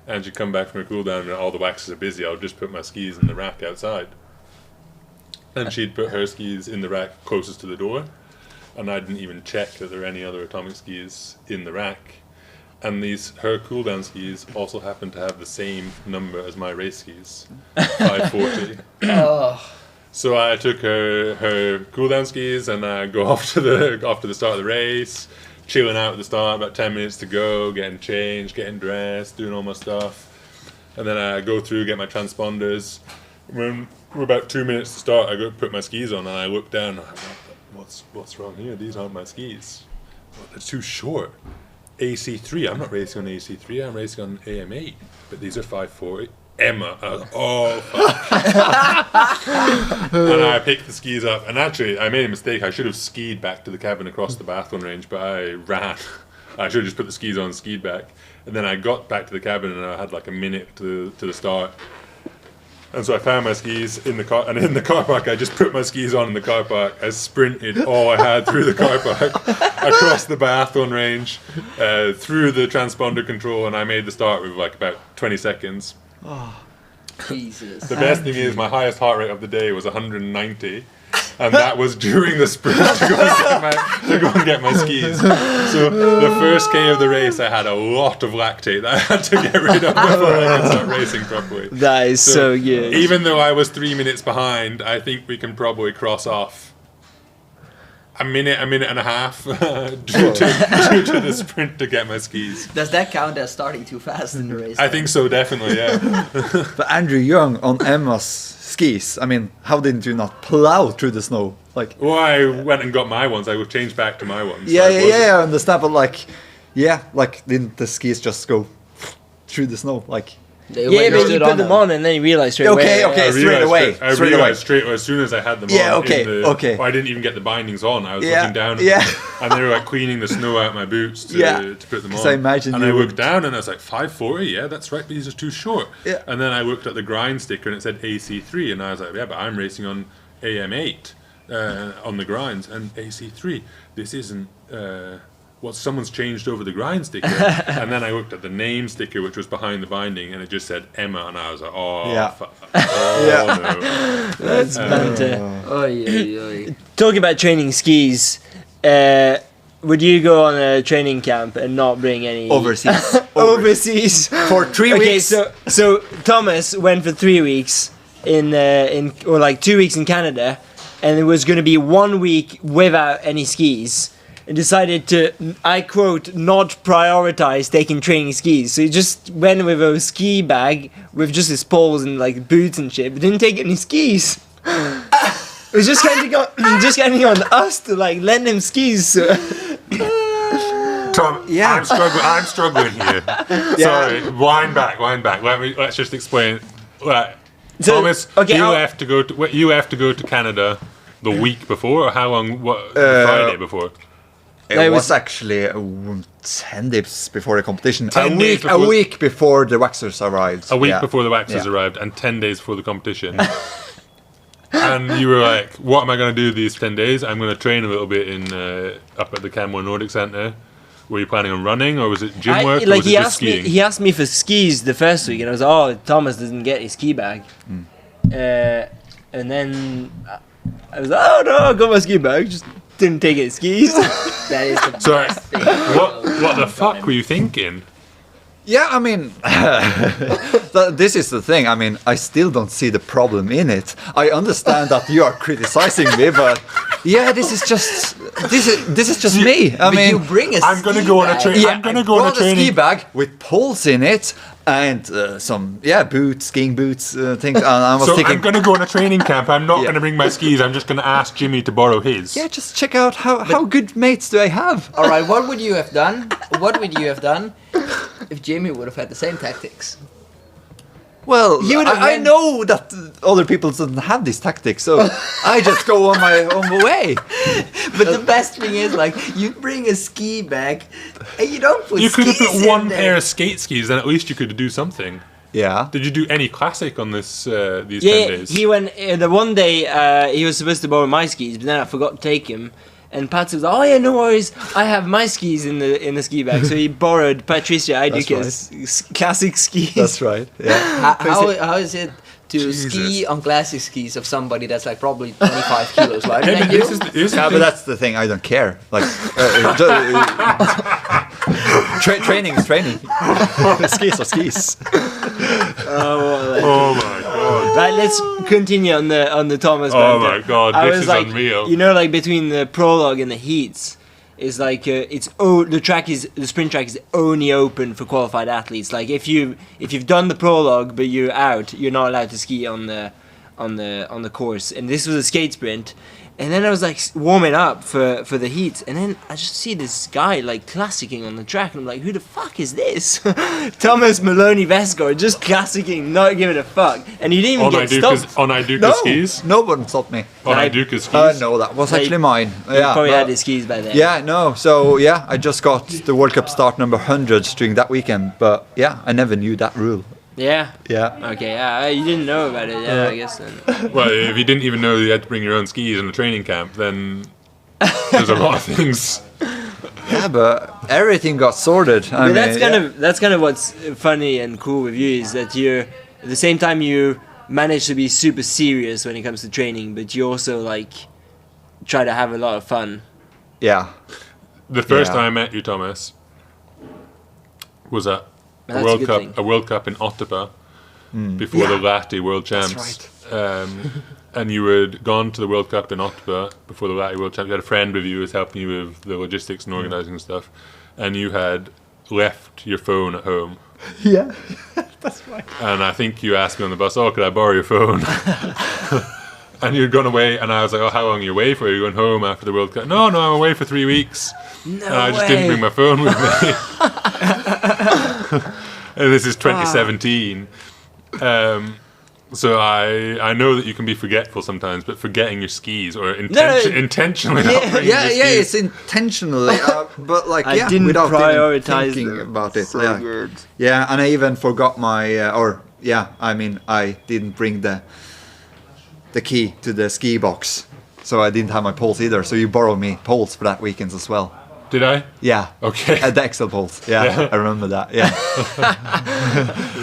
Speaker 2: and she'd come back from her cool down and all the waxes are busy. I'll just put my skis in the rack outside. And she'd put her skis in the rack closest to the door, and I didn't even check that there were any other Atomic skis in the rack. And her cool down skis also happened to have the same number as my race skis, 540.
Speaker 5: Oh.
Speaker 2: So I took her cool down skis and I go off to the start of the race, chilling out at the start, about 10 minutes to go, getting changed, getting dressed, doing all my stuff. And then I go through, get my transponders. When we're about 2 minutes to start, I go put my skis on and I look down and I'm like, what's wrong here? These aren't my skis. Well, they're too short. AC3, I'm not racing on AC3, I'm racing on AM8, but these are 540. Emma. I was like, oh, fuck. And I picked the skis up. And actually, I made a mistake. I should have skied back to the cabin across the biathlon range, but I ran. I should have just put the skis on and skied back. And then I got back to the cabin and I had like a minute to the start. And so I found my skis in the car, and in the car park, I just put my skis on in the car park. I sprinted all I had through the car park, across the biathlon range, through the transponder control, and I made the start with like about 20 seconds.
Speaker 5: Oh, Jesus.
Speaker 2: The best thing is my highest heart rate of the day was 190. And that was during the sprint to go and get my skis. So the first K of the race, I had a lot of lactate that I had to get rid of before I could start racing properly.
Speaker 3: That is so good.
Speaker 2: Even though I was 3 minutes behind, I think we can probably cross off a minute and a half due to the sprint to get my skis.
Speaker 5: Does that count as starting too fast in the race?
Speaker 2: I think so, definitely, yeah.
Speaker 1: But Andrew Young on Emma's skis, I mean, how didn't you not plow through the snow? Like,
Speaker 2: well, I went and got my ones. I would change back to my ones.
Speaker 1: Yeah, I understand, but like, didn't the skis just go through the snow? Like,
Speaker 3: yeah, but you put them on and then you realize straight away.
Speaker 1: Okay, straight away.
Speaker 2: I realized straight away as soon as I had them on.
Speaker 1: Okay.
Speaker 2: Well, I didn't even get the bindings on. I was looking down at them, and they were like cleaning the snow out my boots to put them on.
Speaker 1: I imagine
Speaker 2: and I looked down and I was like, 540, yeah, that's right, but these are too short. Yeah. And then I looked at the grind sticker and it said AC3, and I was like, yeah, but I'm racing on AM8 on the grinds, and AC3, this isn't... someone's changed over the grind sticker. And then I looked at the name sticker, which was behind the binding, and it just said Emma, and I was like, no.
Speaker 3: That's banter. Talking about training skis, would you go on a training camp and not bring any
Speaker 1: overseas
Speaker 3: overseas
Speaker 1: for 3 weeks?
Speaker 3: Okay, so Thomas went for 3 weeks or like 2 weeks in Canada, and it was going to be 1 week without any skis. And decided to, I quote, not prioritize taking training skis. So he just went with a ski bag with just his poles and like boots and shit, but didn't take any skis. It was just kind of on us to like lend him skis. So.
Speaker 2: Tom, I'm struggling here. Sorry, wind back. Let's just explain. Right. So, Thomas, you have to go to Canada the week before, or how long? Friday before.
Speaker 1: It was actually 10 days before the competition. A week before the waxers arrived.
Speaker 2: A week before the waxers arrived, and 10 days before the competition. And you were like, what am I going to do these 10 days? I'm going to train a little bit in up at the Canmore Nordic Centre. Were you planning on running, or was it gym work, or was it just skiing?
Speaker 3: He asked me for skis the first week, and I was like, oh, Thomas doesn't get his ski bag. And then I was like, oh no, I got my ski bag, just didn't take any skis.
Speaker 5: That is the best thing.
Speaker 2: What the fuck were you thinking?
Speaker 1: Yeah, I mean, this is the thing. I mean, I still don't see the problem in it. I understand that you are criticizing me, but yeah, this is just me. I mean,
Speaker 5: you bring a
Speaker 2: I'm going to go on a training. I'm going to go on a training
Speaker 1: ski bag with poles in it and some boots, skiing boots, things. I was thinking,
Speaker 2: I'm going to go on a training camp. I'm not going to bring my skis. I'm just going to ask Jimmy to borrow his.
Speaker 1: Yeah, just check out how good mates do I have.
Speaker 5: All right, what would you have done? If Jimmy would have had the same tactics?
Speaker 1: Well, I know that other people don't have these tactics, so I just go on my own way.
Speaker 5: But the best thing is, like, you bring a ski bag and you don't put skis in.
Speaker 2: You could have put one
Speaker 5: there.
Speaker 2: pair of skate skis, then at least you could do something.
Speaker 1: Yeah.
Speaker 2: Did you do any classic on this these 10 days?
Speaker 3: He went the one day he was supposed to borrow my skis, but then I forgot to take him. And Pat was like, oh yeah, no worries, I have my skis in the ski bag. So he borrowed Patricia Aiduke's classic skis.
Speaker 1: That's right, yeah.
Speaker 5: How is it to ski on classic skis of somebody that's like probably 25 kilos lighter than you?
Speaker 1: But that's the thing, I don't care. Like, training is training. Skis are skis.
Speaker 2: Oh my god.
Speaker 3: Right, let's continue on the Thomas.
Speaker 2: Oh my god, this is
Speaker 3: like,
Speaker 2: unreal.
Speaker 3: You know, like between the prologue and the heats, it's like the sprint track is only open for qualified athletes. Like if you've done the prologue but you're out, you're not allowed to ski on the course. And this was a skate sprint, And then I was like warming up for the heat, and then I just see this guy like classicing on the track, and I'm like, who the fuck is this? Thomas Maloney Westgaard just classicing, not giving a fuck, and he didn't even get stopped.
Speaker 2: On Iduka
Speaker 1: No,
Speaker 2: skis?
Speaker 1: no one stopped me.
Speaker 2: On
Speaker 3: I-
Speaker 2: Iduka skis?
Speaker 1: No, that was
Speaker 3: Like,
Speaker 1: actually mine.
Speaker 3: He
Speaker 1: Yeah,
Speaker 3: probably
Speaker 1: but-
Speaker 3: had his skis by then.
Speaker 1: yeah, no. So yeah, I just got the World Cup start number 100 during that weekend, but yeah, I never knew that rule.
Speaker 3: Yeah.
Speaker 1: Yeah.
Speaker 3: Okay. Yeah. You didn't know about it. Yeah. I guess then.
Speaker 2: Well, if you didn't even know you had to bring your own skis in the training camp, then there's a lot of things.
Speaker 1: Yeah, but everything got sorted.
Speaker 3: But that's kind of what's funny and cool with you is that you're at the same time you manage to be super serious when it comes to training, but you also like try to have a lot of fun.
Speaker 1: Yeah.
Speaker 2: The first
Speaker 1: Yeah.
Speaker 2: time I met you, Thomas, was at
Speaker 3: That's a good thing.
Speaker 2: a World Cup in Ottawa before the Lahti World Champs.
Speaker 1: right.
Speaker 2: And you had gone to the World Cup in Ottawa before the Lahti World Champs. You had a friend with you who was helping you with the logistics and organising and stuff. And you had left your phone at home.
Speaker 1: Yeah.
Speaker 2: And I think you asked me on the bus, "Oh, could I borrow your phone?" And you'd gone away, and I was like, "Oh, how long are you away for? Are you going home after the World Cup?" No, I'm away for 3 weeks.
Speaker 3: No
Speaker 2: And I just
Speaker 3: way.
Speaker 2: didn't bring my phone with me. And this is 2017. So I know that you can be forgetful sometimes, but forgetting your skis or intentionally not bringing
Speaker 1: Yeah,
Speaker 2: your
Speaker 1: yeah,
Speaker 2: skis.
Speaker 1: it's intentionally, but like,
Speaker 3: I
Speaker 1: yeah,
Speaker 3: didn't
Speaker 1: without even
Speaker 3: prioritize
Speaker 1: thinking
Speaker 3: them.
Speaker 1: about it.
Speaker 3: So
Speaker 1: yeah.
Speaker 3: good.
Speaker 1: Yeah, and I even forgot my, I mean, I didn't bring the key to the ski box, so I didn't have my poles either. So you borrowed me poles for that weekend as well.
Speaker 2: Did I?
Speaker 1: Yeah.
Speaker 2: Okay.
Speaker 1: At the Excel poles. Yeah,
Speaker 2: Yeah.
Speaker 1: I remember that. Yeah.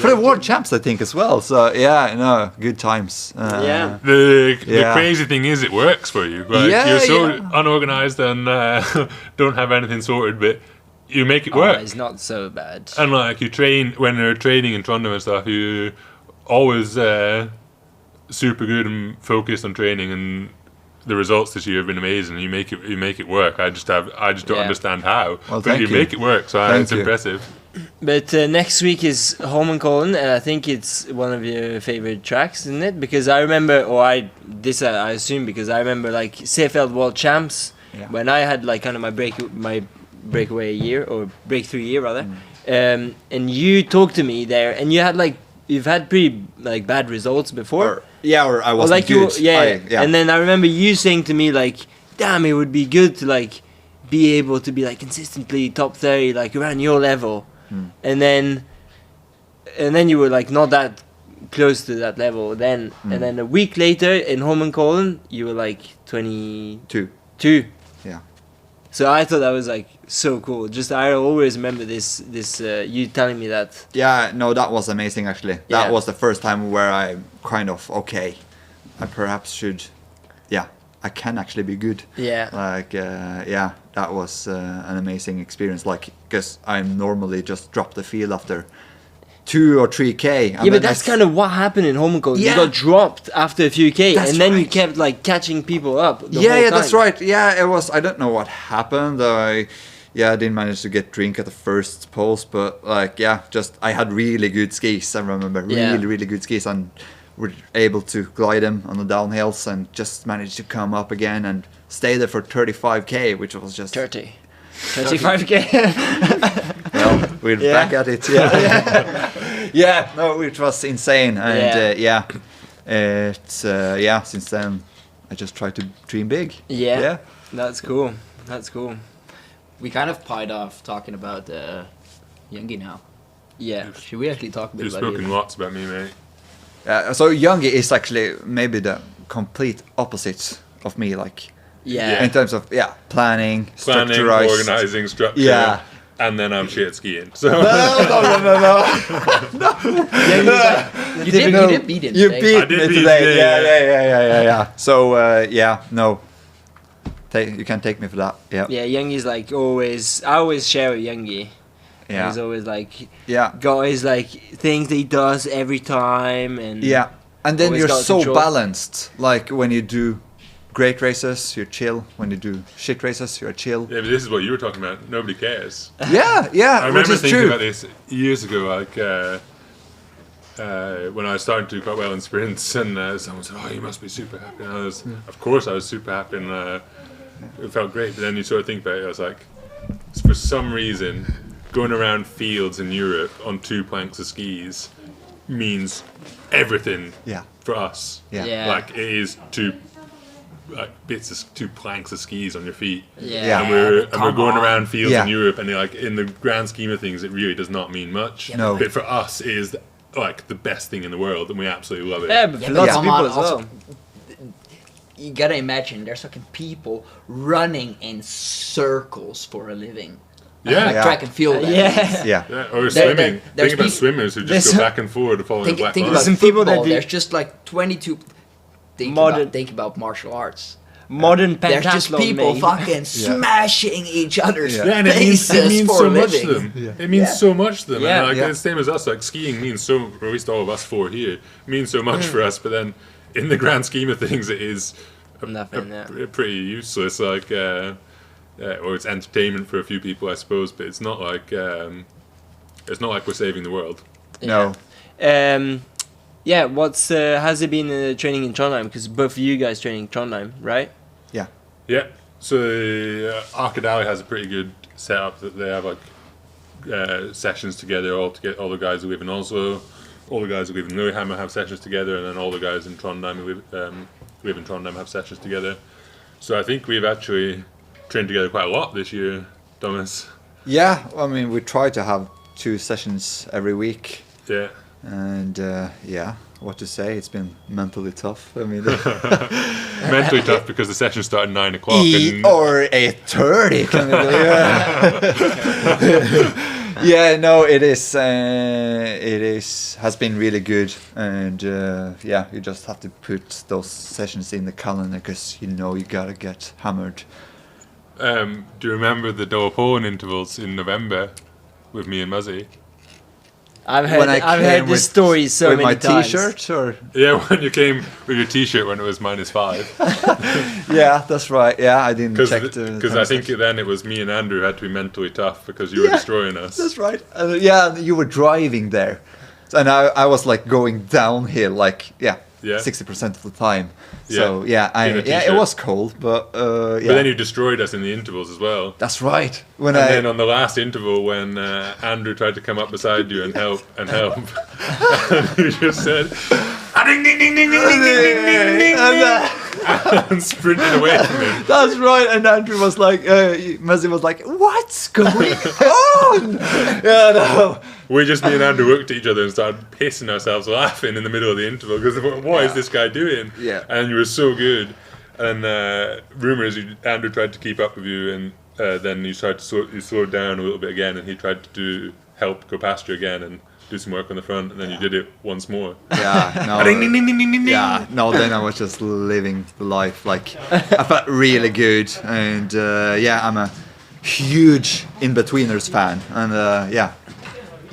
Speaker 1: For the World Champs, I think as well. So yeah, no, good times.
Speaker 3: Yeah.
Speaker 2: The
Speaker 1: Yeah.
Speaker 2: crazy thing is, it works for you. Like,
Speaker 1: Yeah,
Speaker 2: you're so
Speaker 1: yeah.
Speaker 2: unorganized and don't have anything sorted, but you make it
Speaker 3: Oh,
Speaker 2: work.
Speaker 3: it's not so bad.
Speaker 2: And like you train when you're training in Trondheim and stuff, you always super good and focused on training, and the results this year have been amazing. You make it work. I just don't
Speaker 3: Yeah.
Speaker 2: understand how,
Speaker 1: Well,
Speaker 2: but
Speaker 1: thank
Speaker 2: you
Speaker 1: you.
Speaker 2: make it work. So
Speaker 1: Thank
Speaker 2: it's
Speaker 1: you.
Speaker 2: impressive.
Speaker 3: But next week is Holmenkollen, and I think it's one of your favorite tracks, isn't it? Because I remember, I assume because I remember like Seefeld World Champs
Speaker 1: Yeah.
Speaker 3: when I had like kind of my breakaway year or breakthrough year rather, and you talked to me there, and you've had pretty like bad results before.
Speaker 1: Or I
Speaker 3: Or
Speaker 1: wasn't
Speaker 3: like you,
Speaker 1: good.
Speaker 3: yeah. And then I remember you saying to me like, "Damn, it would be good to like be able to be like consistently top 30, like around your level." And then you were like not that close to that level. Then and then a week later in Holmenkollen, you were like 22.
Speaker 1: Yeah.
Speaker 3: So I thought that was like so cool. Just I always remember this you telling me that.
Speaker 1: Yeah, no, that was amazing actually. That
Speaker 3: Yeah.
Speaker 1: was the first time where I kind of, okay, I perhaps should, I can actually be good.
Speaker 3: Yeah.
Speaker 1: Like, that was an amazing experience. Like, because I normally just drop the field after 2 or 3K.
Speaker 3: Yeah, but that's kind of what happened in Holmenkollen.
Speaker 1: Yeah.
Speaker 3: You got dropped after a few K,
Speaker 1: That's
Speaker 3: and then you
Speaker 1: right.
Speaker 3: kept like catching people up. The
Speaker 1: Yeah,
Speaker 3: whole
Speaker 1: that's
Speaker 3: time.
Speaker 1: right. Yeah, it was. I don't know what happened. I didn't manage to get drink at the first post, but like, I had really good skis. I remember really good skis, and were able to glide them on the downhills, and just managed to come up again and stay there for 35K, which was just
Speaker 3: 35K.
Speaker 1: Well, we're
Speaker 3: Yeah.
Speaker 1: back at it. Yeah, no, it was insane, and since then I just try to dream big.
Speaker 3: Yeah. That's cool. That's cool.
Speaker 5: We kind of pied off talking about Youngie now.
Speaker 3: Yeah.
Speaker 5: Should we actually talk a bit
Speaker 2: You've
Speaker 5: about
Speaker 2: spoken
Speaker 5: you?
Speaker 2: lots about me, mate.
Speaker 1: So Youngie is actually maybe the complete opposite of me, like
Speaker 3: Yeah.
Speaker 1: in terms of
Speaker 2: Planning,
Speaker 1: planning, structurized.
Speaker 2: organising, structure.
Speaker 1: Yeah.
Speaker 2: And then I'm shit skiing. So
Speaker 1: No.
Speaker 5: You did beat him
Speaker 1: You
Speaker 5: today.
Speaker 1: beat
Speaker 2: I did
Speaker 1: me
Speaker 2: beat-
Speaker 1: today.
Speaker 2: yeah.
Speaker 1: Yeah. So no, you can take me for that. Yeah.
Speaker 3: Yeah, Youngie's like always. I always share with Youngie.
Speaker 1: Yeah.
Speaker 3: He's always like
Speaker 1: Yeah.
Speaker 3: got his like things that he does every time, and
Speaker 1: Yeah. And then
Speaker 3: Always
Speaker 1: you're
Speaker 3: got
Speaker 1: so
Speaker 3: control.
Speaker 1: balanced. Like when you do great races, you're chill. When you do shit races, you're chill.
Speaker 2: yeah, but this is what you were talking about. Nobody cares.
Speaker 1: Yeah,
Speaker 2: I
Speaker 1: which
Speaker 2: remember
Speaker 1: is
Speaker 2: thinking
Speaker 1: true.
Speaker 2: about this years ago. Like when I was starting to do quite well in sprints, and someone said, "Oh, you must be super happy." And of course, I was super happy, and it felt great. But then you sort of think about it, I was like, for some reason, going around fields in Europe on 2 planks of skis means everything for us.
Speaker 5: Yeah.
Speaker 2: Like it is 2 2 planks of skis on your feet.
Speaker 5: Yeah.
Speaker 2: And we're going around fields
Speaker 1: Yeah.
Speaker 2: in Europe, and like in the grand scheme of things, it really does not mean much.
Speaker 1: No.
Speaker 2: But for us, it is like the best thing in the world, and we absolutely love it.
Speaker 3: Yeah, but
Speaker 5: Yeah,
Speaker 3: for
Speaker 5: but
Speaker 3: lots of
Speaker 5: come
Speaker 3: people
Speaker 5: on,
Speaker 3: as well.
Speaker 5: also, you gotta imagine there's fucking people running in circles for a living.
Speaker 2: Yeah.
Speaker 5: Like track and field. that
Speaker 3: Yeah.
Speaker 5: is.
Speaker 1: Yeah.
Speaker 2: Yeah, or
Speaker 5: There-
Speaker 2: swimming.
Speaker 5: there's
Speaker 2: Think about
Speaker 5: peop-
Speaker 2: swimmers who just
Speaker 3: there's
Speaker 2: go
Speaker 3: some-
Speaker 2: back and forth following
Speaker 5: Think,
Speaker 2: the black
Speaker 5: think
Speaker 2: line.
Speaker 5: about
Speaker 3: Some people
Speaker 5: football.
Speaker 3: that do-
Speaker 5: There's just like 22. Think about martial arts.
Speaker 3: Modern
Speaker 5: There's just
Speaker 3: pentathlon
Speaker 5: people
Speaker 3: made.
Speaker 5: fucking smashing each other's
Speaker 1: Yeah.
Speaker 2: Yeah, and it means
Speaker 5: faces for
Speaker 2: so
Speaker 5: a
Speaker 2: much
Speaker 5: living.
Speaker 2: to them. It means so much to them.
Speaker 3: Yeah.
Speaker 2: And like
Speaker 1: Yeah.
Speaker 2: the same as us, like skiing means so, or at least all of us 4 here, means so much for us. But then, in the grand scheme of things, it is
Speaker 3: Nothing, yeah.
Speaker 2: pretty useless. Like, or it's entertainment for a few people, I suppose. But it's not like we're saving the world.
Speaker 1: No.
Speaker 3: Yeah, what's has it been training in Trondheim? Because both of you guys training in Trondheim, right?
Speaker 2: Yeah. So Arkadali has a pretty good setup that they have like sessions together. All the guys who live in Oslo, all the guys who live in Lillehammer have sessions together, and then all the guys in Trondheim who live in Trondheim have sessions together. So I think we've actually trained together quite a lot this year, Thomas.
Speaker 1: Yeah, I mean, we try to have 2 sessions every week.
Speaker 2: Yeah.
Speaker 1: And what to say? It's been mentally tough. I mean,
Speaker 2: Mentally tough because the session started 9 o'clock. And
Speaker 1: or 8:30. Can you believe it? Yeah, no, it is. Has been really good, and you just have to put those sessions in the calendar because you gotta get hammered.
Speaker 2: do you remember the double pole intervals in November with me and Muzzy?
Speaker 3: I've
Speaker 1: When
Speaker 3: heard
Speaker 1: I
Speaker 3: I've heard
Speaker 1: came
Speaker 3: this
Speaker 1: with-
Speaker 3: story so
Speaker 1: With
Speaker 3: many
Speaker 1: my
Speaker 3: times.
Speaker 1: T-shirt, or
Speaker 2: Yeah, when you came with your T-shirt when it was -5.
Speaker 1: yeah, that's right. Yeah, I didn't check the
Speaker 2: Because I think then it was me and Andrew who had to be mentally tough because you were destroying us.
Speaker 1: That's right. You were driving there, and I was like going downhill, like 60% of the time. So
Speaker 2: In a
Speaker 1: it
Speaker 2: t-shirt.
Speaker 1: was cold, but
Speaker 2: But then you destroyed us in the intervals as well.
Speaker 1: that's right. When
Speaker 2: And then on the last interval, when Andrew tried to come up beside you and help, and you just said, "Ding ding ding ding ding ding ding ding ding," and sprinted away from him.
Speaker 1: that's right. And Andrew was like, Muzzy was like, "What's going on?" Yeah, no.
Speaker 2: Me and Andrew looked at each other and started pissing ourselves laughing in the middle of the interval because what is this guy doing?
Speaker 1: Yeah.
Speaker 2: And you were so good. And rumor is Andrew tried to keep up with you, and then you slowed down a little bit again, and he tried to help go past you again and do some work on the front, and then you did it once more.
Speaker 1: Yeah, no.
Speaker 2: Ding, ding, ding, ding, ding, ding, ding.
Speaker 1: Yeah, no, then I was just living the life. Like, I felt really good. And I'm a huge In-Betweeners fan. And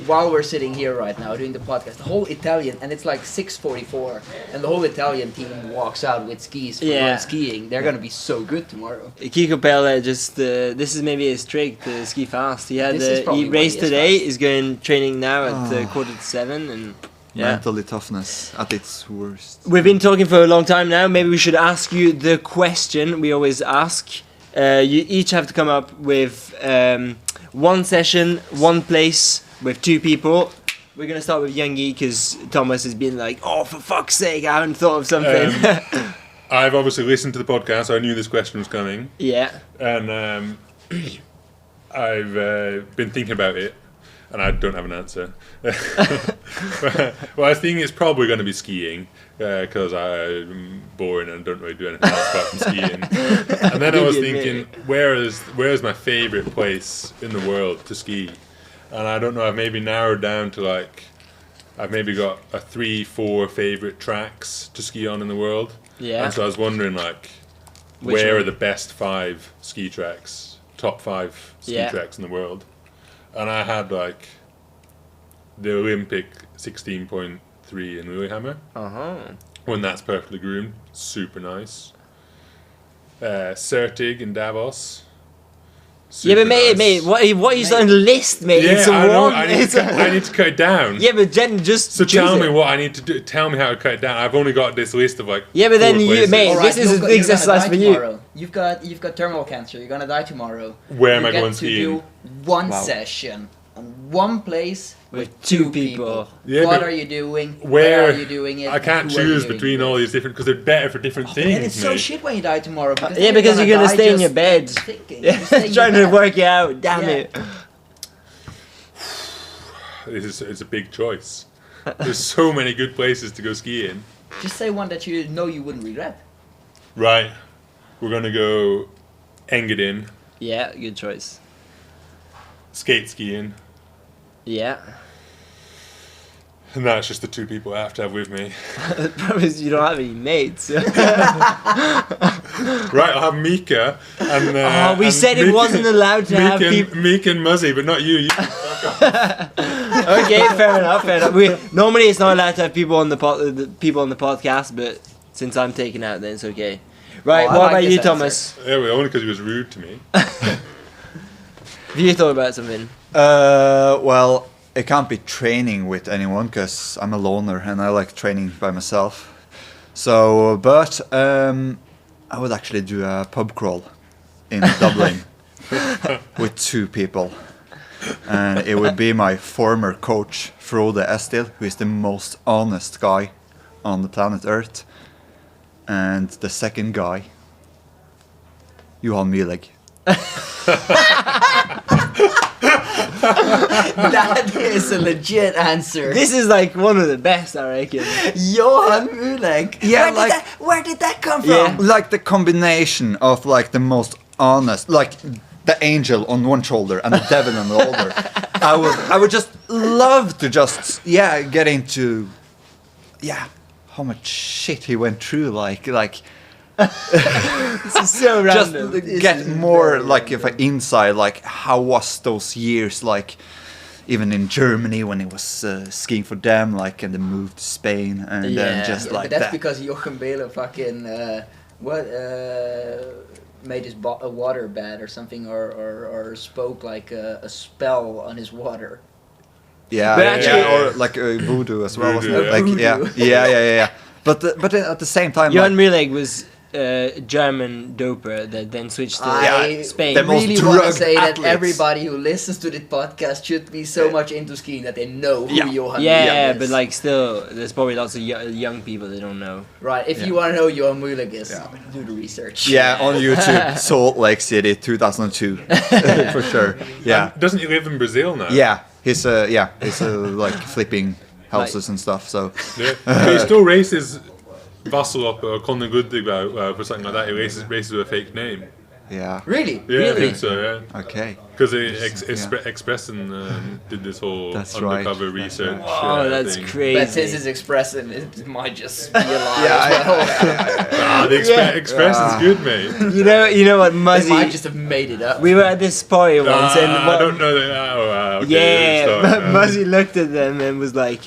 Speaker 5: While we're sitting here right now doing the podcast, the whole Italian, and it's like 6:44, and the whole Italian team walks out with skis for
Speaker 3: Yeah.
Speaker 5: run skiing. They're gonna be so good tomorrow.
Speaker 3: Kiko Pelle just this is maybe his trick to ski fast. He had
Speaker 5: This is probably
Speaker 3: he
Speaker 5: what he
Speaker 3: raced
Speaker 5: is
Speaker 3: today.
Speaker 5: fast.
Speaker 3: He's going training now at 6:45, and yeah.
Speaker 1: mentally toughness at its worst.
Speaker 3: We've been talking for a long time now. Maybe we should ask you the question we always ask. You each have to come up with one session, one place with 2 people. We're gonna start with Youngie because Thomas has been like, "Oh, for fuck's sake, I haven't thought of something."
Speaker 2: I've obviously listened to the podcast, so I knew this question was coming.
Speaker 3: Yeah.
Speaker 2: And I've been thinking about it, and I don't have an answer. Well, I think it's probably going to be skiing, because I'm boring and don't really do anything else apart from skiing. And then I was thinking, where is my favourite place in the world to ski? And I don't know, I've maybe narrowed down to I've maybe got a 3-4 favourite tracks to ski on in the world.
Speaker 3: Yeah.
Speaker 2: And so I was wondering,
Speaker 3: Which
Speaker 2: where
Speaker 3: one?
Speaker 2: are the best 5 ski tracks, top 5 ski
Speaker 3: Yeah.
Speaker 2: tracks in the world? And I had the Olympic 16.3 in Lillehammer. When that's perfectly groomed, super nice. Sertig in Davos.
Speaker 3: Yeah, but
Speaker 2: Super
Speaker 3: mate,
Speaker 2: nice.
Speaker 3: what are you starting to list, mate?
Speaker 2: Yeah,
Speaker 3: It's a
Speaker 2: I know.
Speaker 3: one.
Speaker 2: I need to cut it down.
Speaker 3: Yeah, but Jen, just
Speaker 2: So
Speaker 3: choose
Speaker 2: tell me
Speaker 3: it.
Speaker 2: what I need to do. Tell me how to cut it down. I've only got this list of like.
Speaker 3: Yeah, but then
Speaker 2: 4
Speaker 3: you,
Speaker 2: places.
Speaker 3: mate,
Speaker 5: Alright,
Speaker 3: this is a big exercise for you.
Speaker 5: tomorrow. You've got terminal cancer. You're gonna die tomorrow.
Speaker 2: Where am
Speaker 5: You
Speaker 2: I
Speaker 5: get
Speaker 2: going
Speaker 5: to
Speaker 2: skiing?
Speaker 5: do one
Speaker 3: Wow.
Speaker 5: session on one place with
Speaker 3: two
Speaker 5: two
Speaker 3: people.
Speaker 2: Yeah,
Speaker 5: what
Speaker 2: but
Speaker 5: are you doing?
Speaker 2: Where
Speaker 5: are you doing it?
Speaker 2: I can't
Speaker 5: Who are you
Speaker 2: choose
Speaker 5: doing
Speaker 2: between
Speaker 5: it
Speaker 2: all
Speaker 5: with?
Speaker 2: these different because they're better for different things.
Speaker 5: And it's so
Speaker 2: mate.
Speaker 5: shit when you die tomorrow. Because
Speaker 3: Yeah,
Speaker 5: then
Speaker 3: because you're gonna
Speaker 5: die
Speaker 3: stay in
Speaker 5: just
Speaker 3: your bed.
Speaker 5: thinking.
Speaker 3: Yeah,
Speaker 5: You stay in your
Speaker 3: trying to
Speaker 5: bed.
Speaker 3: work it out. Damn
Speaker 5: Yeah.
Speaker 3: it.
Speaker 2: It's a big choice. There's so many good places to go skiing.
Speaker 5: Just say one that you know you wouldn't regret.
Speaker 2: Right, we're gonna go Engadin,
Speaker 3: Yeah, good choice.
Speaker 2: skate skiing,
Speaker 3: Yeah.
Speaker 2: and that's just the 2 people I have to have with me.
Speaker 3: The problem is you don't have any mates.
Speaker 2: Right, I'll have Mika and.
Speaker 3: We
Speaker 2: and
Speaker 3: said it
Speaker 2: Mika-
Speaker 3: wasn't allowed to have people.
Speaker 2: Mika and Muzzy, but not you.
Speaker 3: Okay, fair enough. Normally it's not allowed to have people on the people on the podcast, but since I'm taken out, then it's okay. Right,
Speaker 5: Oh, I
Speaker 3: what
Speaker 5: like
Speaker 3: about
Speaker 5: this
Speaker 3: you,
Speaker 5: answer.
Speaker 3: Thomas?
Speaker 2: Yeah, well, only because he was rude to me.
Speaker 3: Have you thought about something?
Speaker 1: Well, it can't be training with anyone because I'm a loner and I like training by myself. So, but I would actually do a pub crawl in Dublin with 2 people. And it would be my former coach, Frode Estil, who is the most honest guy on the planet Earth. And the second guy, Johan Myhlegg.
Speaker 5: That is a legit answer.
Speaker 3: This is like one of the best, I reckon.
Speaker 5: Johan Myhlegg.
Speaker 1: Yeah,
Speaker 5: Where did that come from?
Speaker 3: Yeah.
Speaker 1: Like the combination of like the most honest, like the angel on one shoulder and the devil on the other. I would just love to just get into how much shit he went through, like
Speaker 3: This is so
Speaker 1: just
Speaker 3: random.
Speaker 1: get more like of an insight, like how was those years, like even in Germany when he was skiing for them, like and then moved to Spain and then just
Speaker 5: Yeah,
Speaker 1: like
Speaker 5: but that's
Speaker 1: that.
Speaker 5: because Jochen Behle fucking made his water bad or something, or spoke like a spell on his water.
Speaker 1: Yeah,
Speaker 3: But
Speaker 1: yeah,
Speaker 3: actually-
Speaker 1: or like voodoo as well, wasn't it?
Speaker 2: Voodoo,
Speaker 1: Like
Speaker 5: Voodoo.
Speaker 1: yeah. But at the same time,
Speaker 3: Johan
Speaker 1: like,
Speaker 3: Myhlegg was a German doper that then switched to
Speaker 5: I
Speaker 3: Spain.
Speaker 1: the most
Speaker 5: really want to
Speaker 1: drugged
Speaker 5: say that
Speaker 1: athletes.
Speaker 5: everybody who listens to this podcast should be so much into skiing that they know who Johan
Speaker 3: Yeah,
Speaker 5: Myhlegg is.
Speaker 3: but like still, there's probably lots of young people that don't know.
Speaker 5: Right, if you want to know who Johan Myhlegg is, do the research.
Speaker 1: yeah, on YouTube, Salt Lake City, 2002, for sure. Yeah,
Speaker 2: Doesn't he live in Brazil now?
Speaker 1: he's like flipping houses and stuff. So
Speaker 2: Yeah. But he still races Vasselop or Conor Gooddigbow for something like that. He races with a fake name.
Speaker 1: yeah,
Speaker 5: Really?
Speaker 2: Yeah, I
Speaker 5: Really?
Speaker 2: think so, yeah.
Speaker 1: okay.
Speaker 2: Because Expressen did this whole
Speaker 1: That's right,
Speaker 2: undercover
Speaker 1: that's
Speaker 2: research.
Speaker 3: Oh, that's
Speaker 2: thing.
Speaker 3: crazy.
Speaker 5: But since it's expressing, it might just be a lie
Speaker 1: Yeah,
Speaker 5: as well.
Speaker 2: The Expressen's good, mate.
Speaker 3: You know what,
Speaker 5: They
Speaker 3: Muzzy?
Speaker 5: might just have made it up.
Speaker 3: We were at this party once, and
Speaker 2: I don't know that. Okay,
Speaker 3: yeah,
Speaker 2: start,
Speaker 3: but
Speaker 2: man.
Speaker 3: Muzzy looked at them and was like,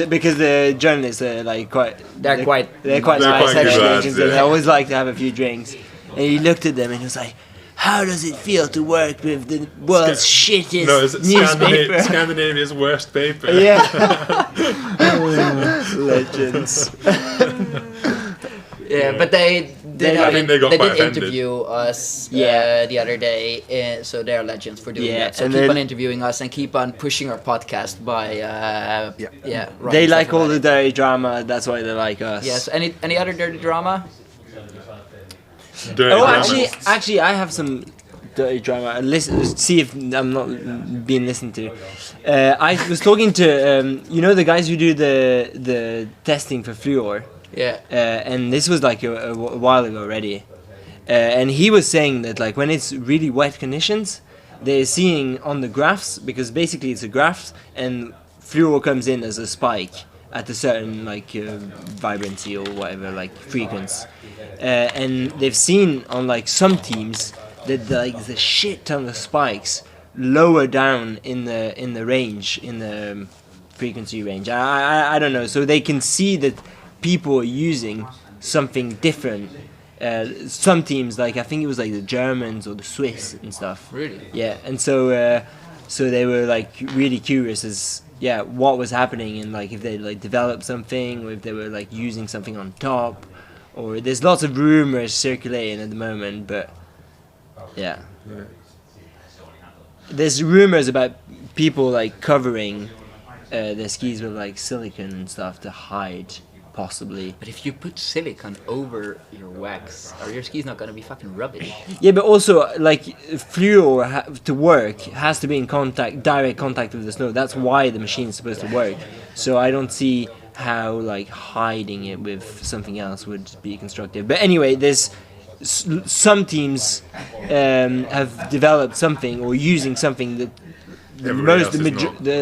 Speaker 3: because the journalists are like
Speaker 5: They're quite
Speaker 2: They're
Speaker 3: nice
Speaker 2: quite good
Speaker 3: actually,
Speaker 2: lads,
Speaker 3: and they
Speaker 2: yeah.
Speaker 3: always like to have a few drinks. And he looked at them and he was like, "How does it feel to work with the world's shittest
Speaker 2: No, is it
Speaker 3: newspaper?"
Speaker 2: Scandinavia's worst paper?
Speaker 3: Yeah. Legends.
Speaker 5: Yeah, but they did,
Speaker 2: I think they got quite
Speaker 5: did
Speaker 2: offended.
Speaker 5: interview us
Speaker 3: Yeah.
Speaker 5: the other day, so they're legends for doing
Speaker 3: Yeah,
Speaker 5: that. So
Speaker 3: and
Speaker 5: keep
Speaker 3: then-
Speaker 5: on interviewing us and keep on pushing our podcast by
Speaker 3: They
Speaker 5: writing
Speaker 3: like
Speaker 5: stuff
Speaker 3: all
Speaker 5: about
Speaker 3: the
Speaker 5: it.
Speaker 3: dirty drama, that's why they like us.
Speaker 5: Yes. Any other dirty drama?
Speaker 2: Dirty
Speaker 3: Oh,
Speaker 2: drama.
Speaker 3: actually, I have some dirty drama. Listen, see if I'm not being listened to. I was talking to the guys who do the testing for fluor,
Speaker 5: Yeah.
Speaker 3: and this was like a while ago already. And he was saying that like when it's really wet conditions, they're seeing on the graphs, because basically it's a graph and fluor comes in as a spike at a certain like vibrancy or whatever, like frequency. And they've seen on like some teams that like the shit ton of spikes lower down in the range, in the frequency range. I don't know. So they can see that people are using something different some teams, like I think it was like the Germans or the Swiss and stuff.
Speaker 5: Really?
Speaker 3: Yeah, and so they were like really curious as what was happening, and like if they like developed something, or if they were like using something on top, or there's lots of rumors circulating at the moment, but yeah. There's rumors about people like covering their skis with like silicone and stuff to hide, possibly.
Speaker 5: But if you put silicone over your wax, are your skis not gonna be fucking rubbish?
Speaker 3: Yeah, but also like fluor to work has to be in direct contact with the snow. That's why the machine is supposed to work. So I don't see how like hiding it with something else would be constructive. But anyway, there's some teams have developed something or using something that the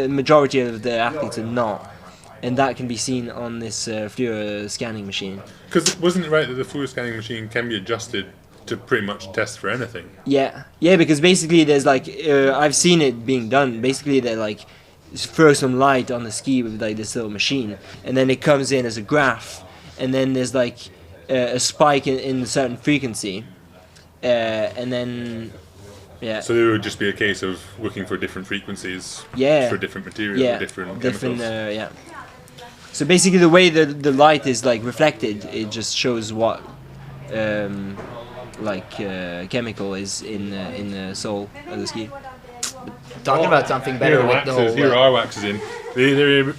Speaker 3: majority of the athletes are not, and that can be seen on this fluor scanning machine.
Speaker 2: Because wasn't it right that the fluor scanning machine can be adjusted to pretty much test for anything?
Speaker 3: Yeah, because basically there's like I've seen it being done. Basically they like throw some light on the ski with like this little machine, and then it comes in as a graph, and then there's like a spike in a certain frequency, and then
Speaker 2: so it would just be a case of looking for different frequencies for different materials, different chemicals.
Speaker 3: So basically the way the light is like reflected, it just shows what chemical is in the sole of the ski.
Speaker 5: Talking about something better with the whole...
Speaker 2: Here are waxes in. They're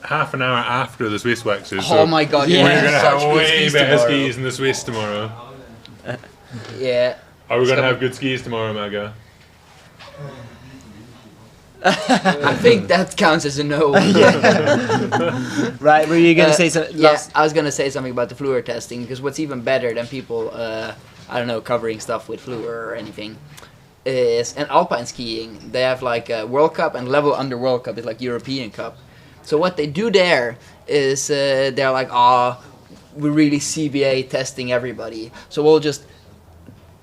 Speaker 2: half an hour after the Swiss waxes.
Speaker 5: Oh my god,
Speaker 2: we're going to have way
Speaker 5: skis
Speaker 2: better
Speaker 5: tomorrow.
Speaker 2: skis in the Swiss tomorrow.
Speaker 5: Yeah.
Speaker 2: Are we going to have good skis tomorrow, Maga?
Speaker 5: I think that counts as a no.
Speaker 3: Right, were you going to say something?
Speaker 5: Yeah, I was going to say something about the fluor testing, because what's even better than people, covering stuff with fluor or anything, is in alpine skiing, they have like a World Cup, and level under World Cup is like European Cup. So what they do there is they're like, we're really CBA testing everybody. So we'll just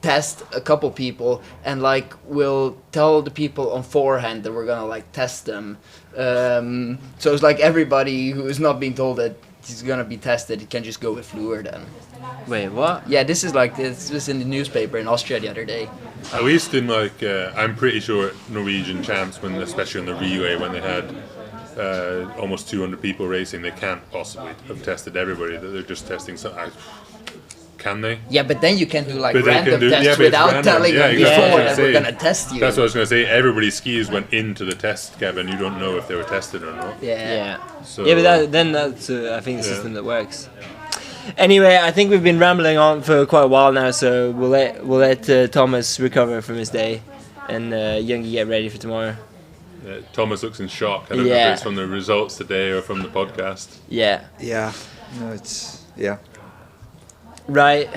Speaker 5: test a couple people, and like we'll tell the people on forehand that we're gonna like test them. So it's like everybody who is not being told that he's gonna be tested can just go with fluor then.
Speaker 3: Wait, what?
Speaker 5: Yeah, this was in the newspaper in Austria the other day.
Speaker 2: At least in like, I'm pretty sure Norwegian champs, especially in the relay, when they had almost 200 people racing, they can't possibly have tested everybody. That they're just testing some. Can they?
Speaker 5: Yeah, but then you can do like
Speaker 2: But they
Speaker 5: random
Speaker 2: can do-
Speaker 5: tests
Speaker 2: yeah, but it's
Speaker 5: without
Speaker 2: random.
Speaker 5: telling
Speaker 2: Yeah,
Speaker 5: them
Speaker 2: exactly.
Speaker 5: before
Speaker 2: That's
Speaker 5: that
Speaker 2: what
Speaker 5: we're
Speaker 2: I'm
Speaker 5: gonna test you.
Speaker 2: That's what I was going to say. Everybody's skis went into the test cabin. You don't know if they were tested or not.
Speaker 3: Yeah.
Speaker 2: So,
Speaker 3: Yeah, but then that's I think the system that works. Anyway, I think we've been rambling on for quite a while now, so we'll let Thomas recover from his day, and Youngie get ready for tomorrow.
Speaker 2: Thomas looks in shock. I don't know if it's from the results today or from the podcast.
Speaker 3: Yeah.
Speaker 1: Yeah. No, it's
Speaker 3: Right.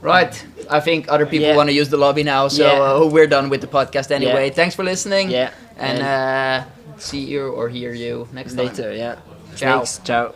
Speaker 5: I think other people want to use the lobby now, so we're done with the podcast anyway. Thanks for listening.
Speaker 3: Yeah.
Speaker 5: And see you or hear you next time.
Speaker 3: Later. Yeah.
Speaker 5: Ciao.
Speaker 3: Thanks. Ciao.